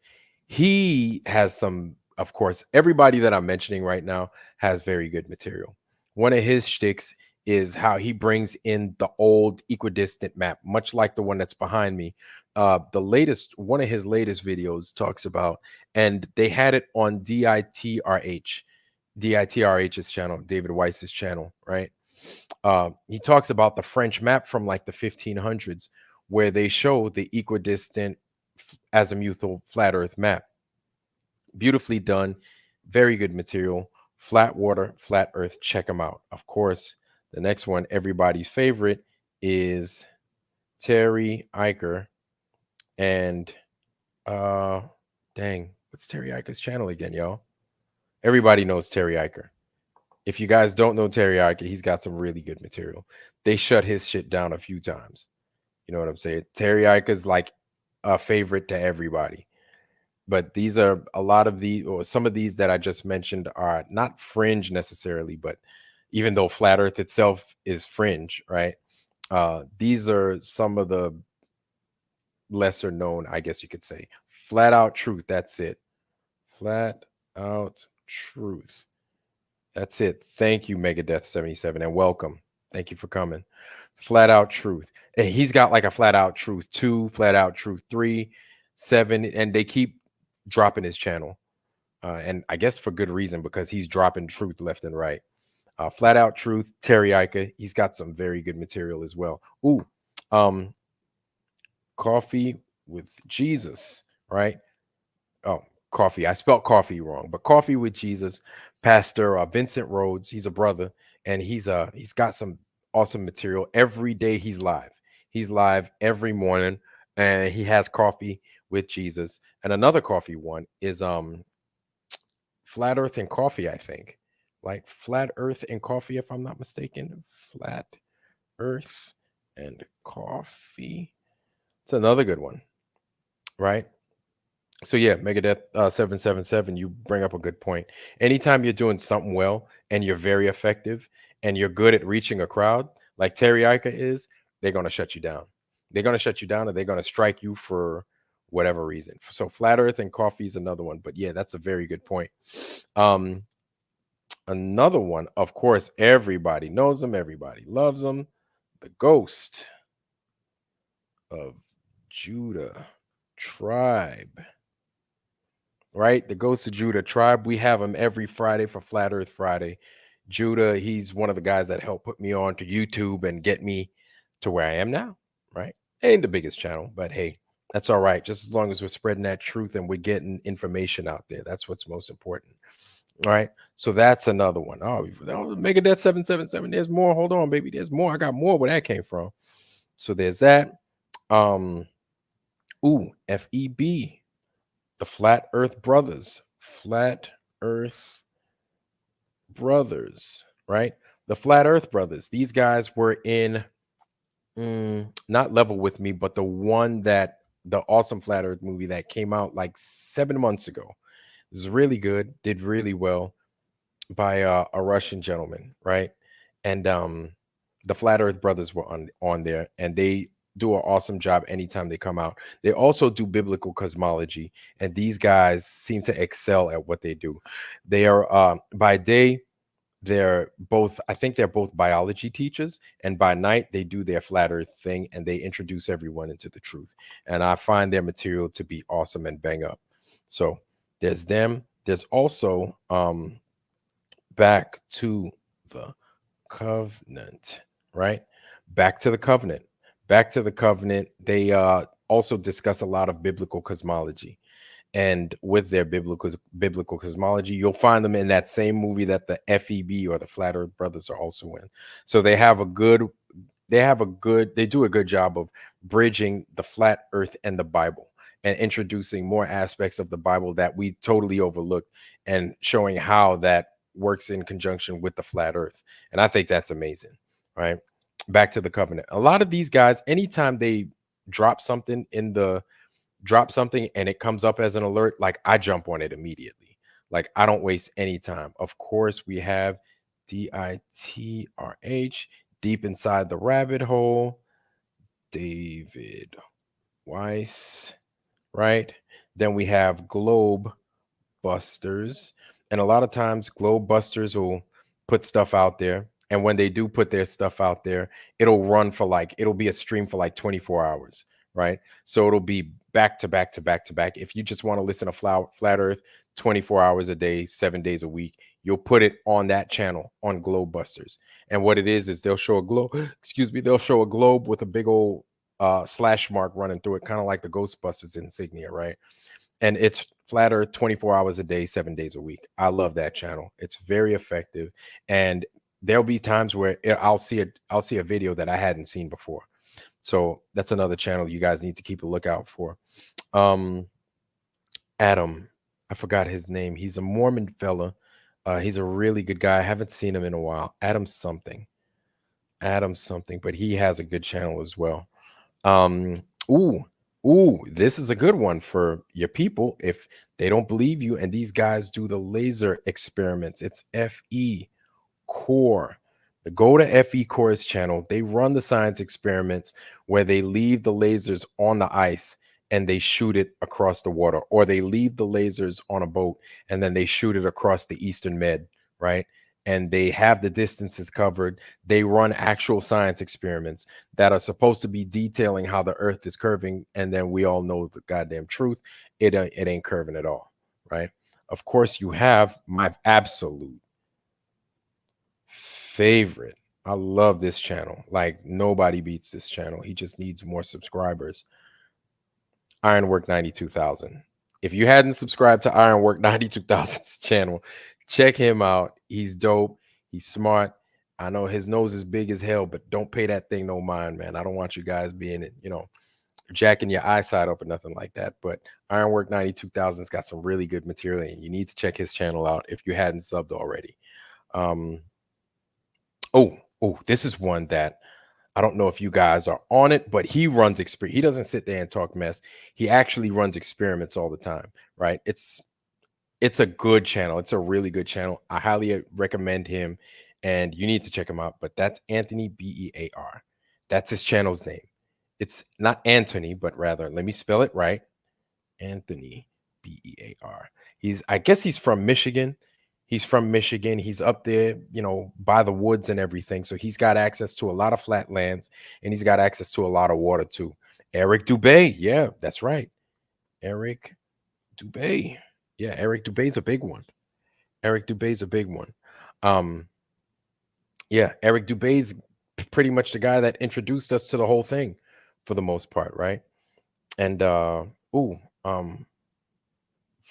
He has some, of course, everybody that I'm mentioning right now has very good material. One of his shticks is how he brings in the old equidistant map, much like the one that's behind me. One of his latest videos talks about, and they had it on DITRH's channel, David Weiss's channel, right? He talks about the French map from like the 1500s, where they show the equidistant azimuthal flat earth map. Beautifully done, very good material. Flat Water, Flat Earth, check them out. Of course, the next one, everybody's favorite, is Terry Eicher. And dang, what's Terry Eicher's channel again, y'all? Everybody knows Terry Eicher. If you guys don't know Terry Eicher, he's got some really good material. They shut his shit down a few times. You know what I'm saying? Terry Eicher's like a favorite to everybody. But these are a lot of these, or some of these that I just mentioned are not fringe necessarily, but even though Flat Earth itself is fringe, right? These are some of the lesser known, I guess you could say. Flat Out Truth, that's it. Flat Out Truth. That's it. Thank you, Megadeth 77, and welcome. Thank you for coming. Flat Out Truth. And he's got like a Flat Out Truth 2, Flat Out Truth 3, 7, and they keep dropping his channel. And I guess for good reason, because he's dropping truth left and right. Flat Out Truth, Terry Eicher, he's got some very good material as well. Ooh, Coffee with Jesus, right? Oh, coffee. I spelled coffee wrong, but Coffee with Jesus, Pastor Vincent Rhodes. He's a brother, and he's got some awesome material. Every day he's live. He's live every morning, and he has Coffee with Jesus. And another coffee one is Flat Earth and Coffee, I think. Like Flat Earth and Coffee, if I'm not mistaken. Flat Earth and Coffee. It's another good one, right? So yeah, Megadeth 777, you bring up a good point. Anytime you're doing something well and you're very effective and you're good at reaching a crowd, like Terry Eicher is, they're going to shut you down. They're going to shut you down, or they're going to strike you for whatever reason. So flat earth and coffee is another one. But yeah, that's a very good point. Another one, of course, everybody knows him, everybody loves him. The Ghost of Judah Tribe. Right? The Ghost of Judah Tribe. We have him every Friday for Flat Earth Friday. Judah, he's one of the guys that helped put me on to YouTube and get me to where I am now, right? Ain't the biggest channel, but hey, that's all right. Just as long as we're spreading that truth and we're getting information out there. That's what's most important. All right. So that's another one. Oh, Megadeth 777. There's more. Hold on, baby. There's more. I got more where that came from. So there's that. FEB, the Flat Earth Brothers. Flat Earth Brothers, right? The Flat Earth Brothers. These guys were in not Level With Me, but the awesome Flat Earth movie that came out like 7 months ago. It was really good, did really well, by a Russian gentleman, right? And the Flat Earth Brothers were on there, and they do an awesome job anytime they come out. They also do biblical cosmology, and these guys seem to excel at what they do. They are by day, I think they're both biology teachers, and by night they do their flat earth thing, and they introduce everyone into the truth. And I find their material to be awesome and bang up. So there's them. There's also Back to the Covenant, right? Back to the Covenant. Back to the Covenant. They also discuss a lot of biblical cosmology. And with their biblical cosmology, you'll find them in that same movie that the FEB or the Flat Earth Brothers are also in. So they do a good job of bridging the flat earth and the Bible and introducing more aspects of the Bible that we totally overlooked and showing how that works in conjunction with the flat earth. And I think that's amazing, right? Back to the Covenant. A lot of these guys, anytime they drop something and it comes up as an alert, like I jump on it immediately. Like I don't waste any time. Of course, we have DITRH, Deep Inside the Rabbit Hole, David Weiss, right? Then we have Globe Busters. And a lot of times Globe Busters will put stuff out there. And when they do put their stuff out there, it'll be a stream for like 24 hours, right? So it'll be back to back to back to back. If you just want to listen to Flat Earth 24 hours a day, 7 days a week, you'll put it on that channel on Globe Busters. And what it is they'll show a globe, they'll show a globe with a big old slash mark running through it, kind of like the Ghostbusters insignia, right? And it's Flat Earth 24 hours a day, 7 days a week. I love that channel. It's very effective. And there'll be times where I'll see a video that I hadn't seen before. So that's another channel you guys need to keep a lookout for. Adam, I forgot his name. He's a Mormon fella. He's a really good guy. I haven't seen him in a while. Adam something, but he has a good channel as well. This is a good one for your people if they don't believe you. And these guys do the laser experiments. It's FE Core. Go to FE Core's channel. They run the science experiments where they leave the lasers on the ice and they shoot it across the water, or they leave the lasers on a boat and then they shoot it across the Eastern Med, right? And they have the distances covered. They run actual science experiments that are supposed to be detailing how the earth is curving. And then we all know the goddamn truth. It ain't curving at all, right? Of course, you have my absolute favorite. I love this channel. Like nobody beats this channel. He just needs more subscribers. Ironwork 92,000. If you hadn't subscribed to Ironwork 92,000's channel, check him out. He's dope. He's smart. I know his nose is big as hell, but don't pay that thing no mind, man. I don't want you guys being, jacking your eyesight up or nothing like that. But Ironwork 92,000's got some really good material, and you need to check his channel out if you hadn't subbed already. This is one that I don't know if you guys are on it, but he runs he doesn't sit there and talk mess. He actually runs experiments all the time, right? It's a good channel. It's a really good channel. I highly recommend him, and you need to check him out. But that's Anthony Bear. That's his channel's name. It's not Anthony, but rather, let me spell it right. Anthony, Bear. I guess he's from Michigan. He's from Michigan. He's up there, you know, by the woods and everything. So he's got access to a lot of flat lands, and he's got access to a lot of water too. Eric Dubay. Yeah, that's right. Eric Dubay. Yeah, Eric Dubay's a big one. Eric Dubay's a big one. Yeah, Eric Dubay's pretty much the guy that introduced us to the whole thing for the most part, right? And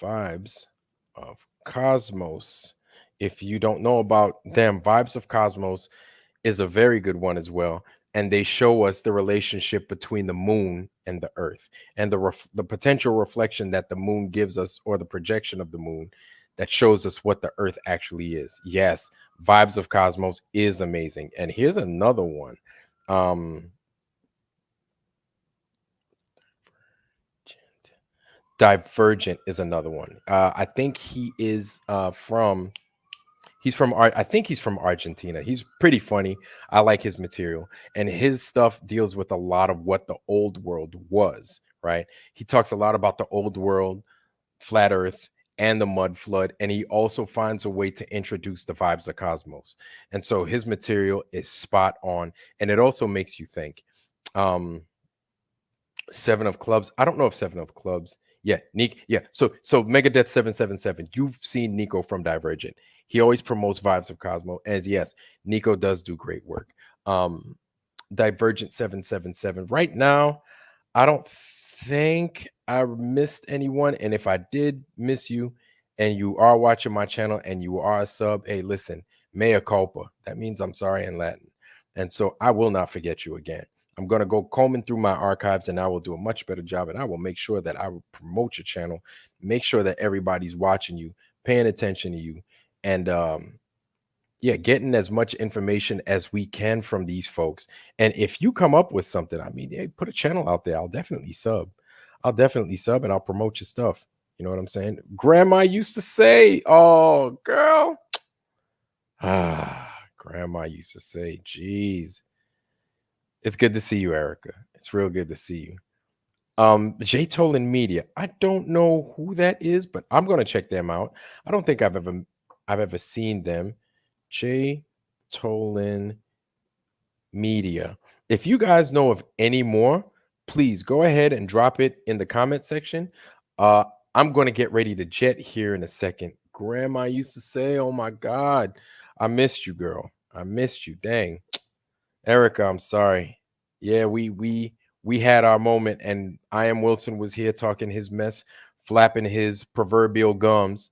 Vibes of Cosmos. If you don't know about them, Vibes of Cosmos is a very good one as well. And they show us the relationship between the moon and the earth, and the potential reflection that the moon gives us, or the projection of the moon that shows us what the earth actually is. Yes, Vibes of Cosmos is amazing. And here's another one. Divergent is another one. I think he is I think he's from Argentina. He's pretty funny. I like his material, and his stuff deals with a lot of what the old world was, right? He talks a lot about the old world, flat earth, and the mud flood, and he also finds a way to introduce the Vibes of Cosmos. And so his material is spot on, and it also makes you think. Seven of Clubs. I don't know if Seven of Clubs. Yeah, Nick. Yeah. So Megadeth 777. You've seen Nico from Divergent. He always promotes Vibes of Cosmos. And yes, Nico does do great work. Divergent 777. Right now, I don't think I missed anyone. And if I did miss you, and you are watching my channel and you are a sub, hey, listen, mea culpa. That means I'm sorry in Latin. And so I will not forget you again. I'm going to go combing through my archives, and I will do a much better job, and I will make sure that I will promote your channel, make sure that everybody's watching you, paying attention to you, and yeah, getting as much information as we can from these folks. And if you come up with something, I mean, hey, put a channel out there. I'll definitely sub. And I'll promote your stuff. You know what I'm saying? Grandma used to say, oh, girl. Grandma used to say, geez. It's good to see you, Erica. It's real good to see you. J Tolan Media. I don't know who that is, but I'm gonna check them out. I don't think I've ever seen them. J Tolan Media. If you guys know of any more, please go ahead and drop it in the comment section. I'm gonna get ready to jet here in a second. Grandma used to say, oh my God, I missed you, girl. I missed you. Dang. Erica, I'm sorry. Yeah, we had our moment, and I Am Wilson was here talking his mess, flapping his proverbial gums,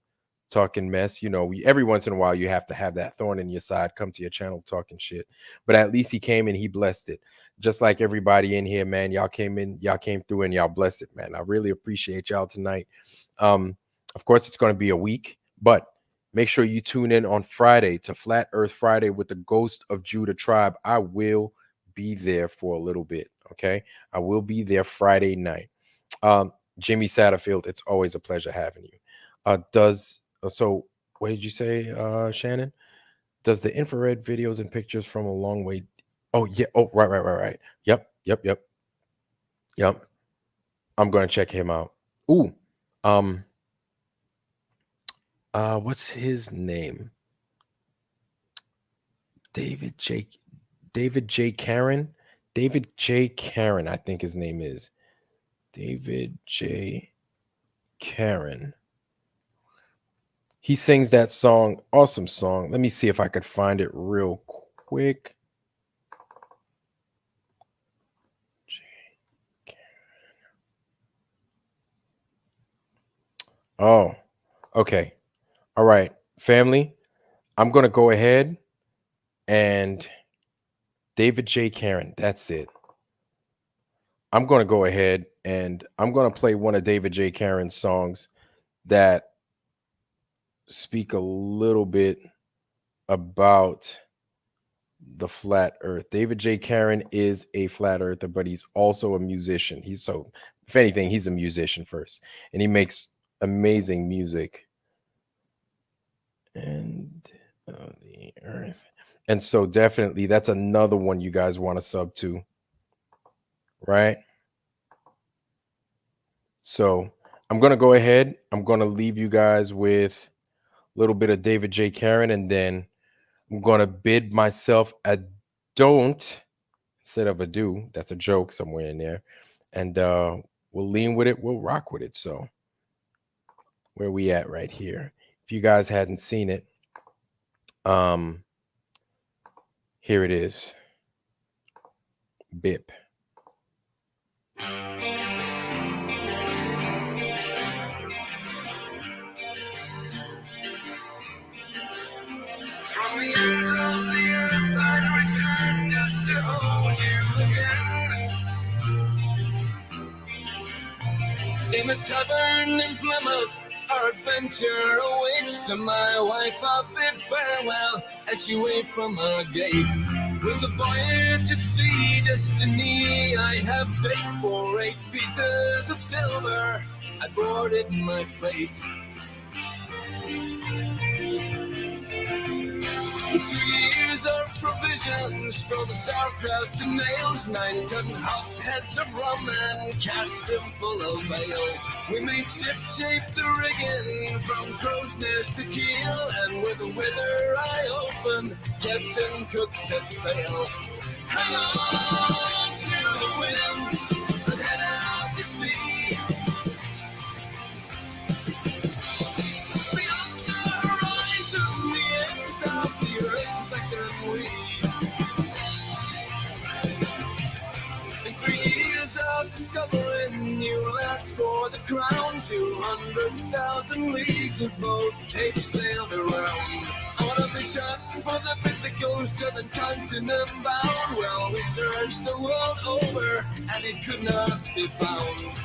talking mess. You know, every once in a while you have to have that thorn in your side come to your channel talking shit. But at least he came and he blessed it. Just like everybody in here, man. Y'all came through and y'all blessed it, man. I really appreciate y'all tonight. Of course, it's going to be a week, but make sure you tune in on Friday to Flat Earth Friday with the Ghost of Judah Tribe. I will be there for a little bit, okay? I will be there Friday night. Jimmy Satterfield, it's always a pleasure having you. So what did you say, Shannon? Does the infrared videos and pictures from a long way? Oh, yeah. Oh, right. Yep. I'm going to check him out. Ooh. What's his name? David J. Karen. David J. Karen, I think his name is. David J. Karen. He sings that song. Awesome song. Let me see if I could find it real quick. Oh, okay. All right, family. I'm going to go ahead and David J. Karen. That's it. I'm going to go ahead and I'm going to play one of David J. Karen's songs that speak a little bit about the flat earth. David J. Karen is a flat earther, but he's also a musician. If anything, he's a musician first, and he makes amazing music. And the earth. And so definitely that's another one you guys want to sub to. right? So I'm going to go ahead. I'm going to leave you guys with a little bit of David J. Karen, and then I'm going to bid myself a don't instead of a do. That's a joke somewhere in there. And we'll lean with it. We'll rock with it. So where we at right here? If you guys hadn't seen it, here it is. Bip. From the ends of the earth I'd return just to hold you again. In a tavern in Plymouth, our adventure awaits. To my wife I bid farewell as she waits from her gate. With the voyage at sea, destiny I have paid for 8 pieces of silver. I boarded my fate. 2 years of provisions, from sauerkraut to nails, 9-ton hogsheads of rum and casks full of ale. We made ship-shape the rigging, from crow's nest to keel, and with a wither eye open, Captain Cook set sail. Hang on to the winds and head out to sea. Beyond the horizon, the ends of the earth beckon we. In 3 years of discovering new lands for the crown, 200,000 leagues of boat tapes sailed around. On a mission for the mythical southern continent bound. Well, we searched the world over and it could not be found.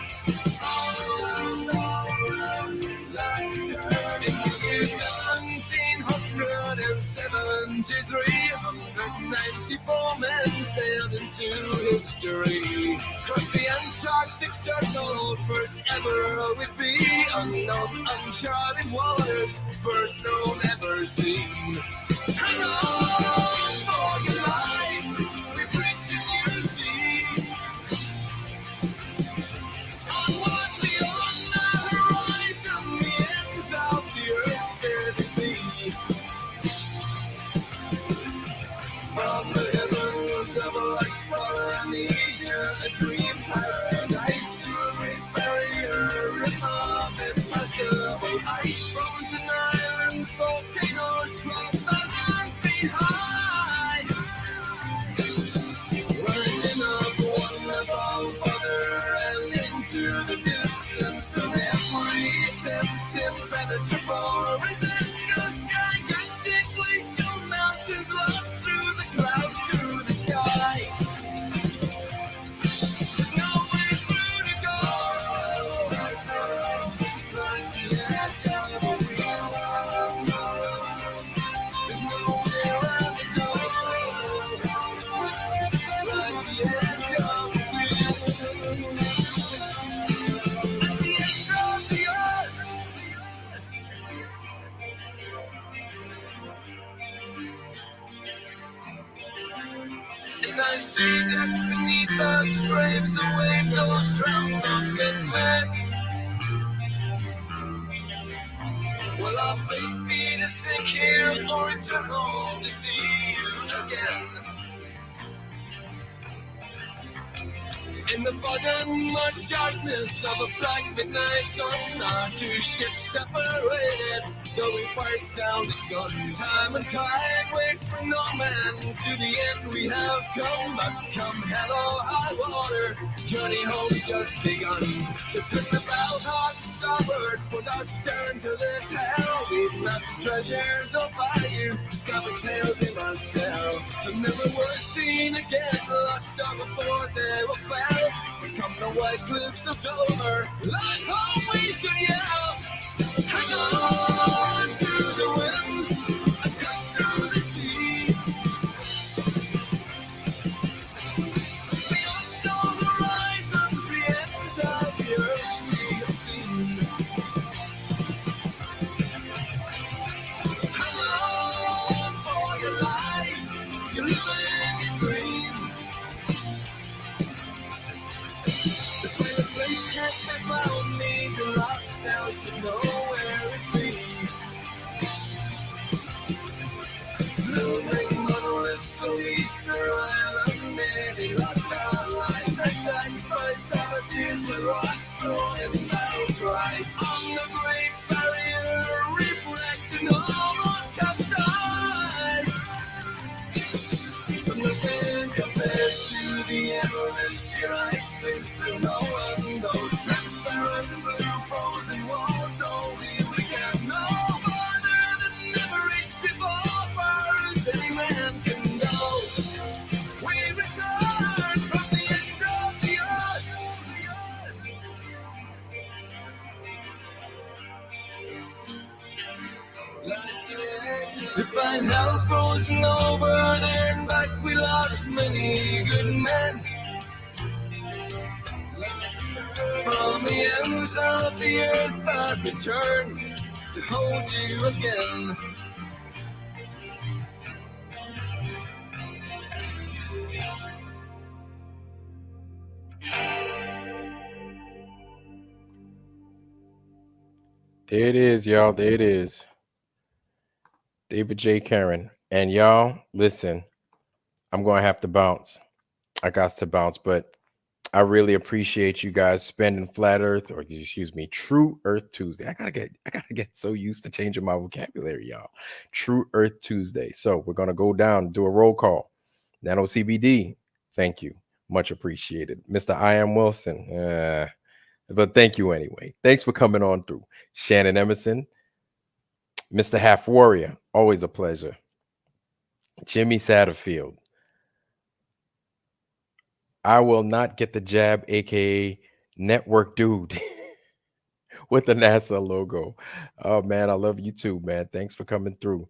In the year 1773, 194 men sailed into history. Crossed the Antarctic Circle, first ever would be. Unknown, uncharted waters, first known, ever seen. Hang on for your life, we preach in your sea. Onward beyond the horizon, the ends of the earth dare to be. From the heavens of lush Polynesia, a dream paradise, to a great barrier reef of impassable ice. Frozen islands, volcanoes, 12,000 feet high, rising up one above other and into the distance of every attempt, impenetrable resistance. Gigantic glacial mountains lost through the clouds to the sky. There's no way through to go. Like the edge of a wheel. There's no way around to go. Like the edge of a wheel. At the edge of the earth. And I see that beneath us graves await those drowned, sunken men. Will our fate be to sink here or return home to see you again? In the fog and much darkness of a black midnight sun, our 2 ships separated, though we fight sounded guns. Time and tide wait for no man, to the end we have come. But come hell or high water, journey home's just begun. So turn the bow hard starboard, put our stern to this hell. We've mapped the treasures of value, discovered tales we must tell. So never were seen again, lost on before they were found. We come the white cliffs of Dover, like home we should yell. Hang on to the winds and come through the sea. Beyond all horizons, the ends of the earth we have seen. Hang on for your lives, you're living your dreams. To find a place can't be found, need the lost now, should know where it be. Blooming monoliths on Easter Island, nearly lost our lives. Attacked by savages with rocks thrown in battle cries. On the Great Barrier Reef wrecked and almost capsized. But nothing compares to the endless sheer ice cliffs through no one. Those transparent blue frozen walls, only we can know farther than never reached before. Far as any man can go, we return from the ends of the earth. Like the edge to find out frozen over there and back, we lost many good men. From the ends of the earth I'd return to hold you again. There it is, y'all. There it is. David J. Karen. And y'all, listen, I'm going to have to bounce. I got to bounce, but I really appreciate you guys spending Flat Earth, or excuse me, True Earth Tuesday. I gotta get so used to changing my vocabulary, y'all. True Earth Tuesday. So we're gonna go down, do a roll call. Nano CBD, thank you, much appreciated. Mr. I Am Wilson, but thank you anyway. Thanks for coming on through. Shannon Emerson, Mr. Half Warrior, always a pleasure. Jimmy Satterfield. I will not get the jab, aka network dude, with the NASA logo. Oh man, I love you too, man. Thanks for coming through.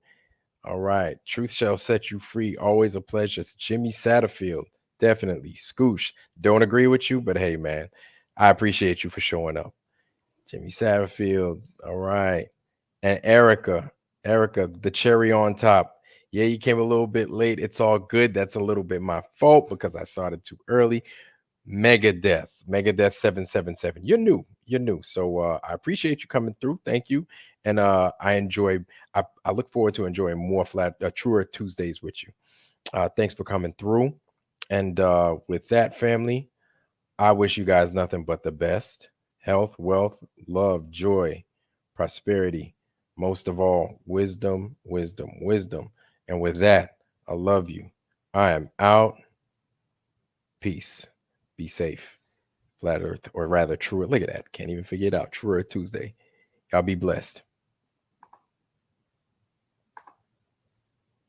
All right, truth shall set you free. Always a pleasure. It's Jimmy Satterfield, definitely. Scoosh, don't agree with you, but hey, man, I appreciate you for showing up. Jimmy Satterfield. All right, and Erica, the cherry on top. Yeah, you came a little bit late. It's all good. That's a little bit my fault because I started too early. Megadeth 777. You're new. So I appreciate you coming through. Thank you. And I look forward to enjoying more Truer Tuesdays with you. Thanks for coming through. And with that, family, I wish you guys nothing but the best. Health, wealth, love, joy, prosperity. Most of all, wisdom. And with that, I love you. I am out. Peace. Be safe. Flat Earth, or rather, True. Look at that. Can't even figure it out. True Earth Tuesday. Y'all be blessed.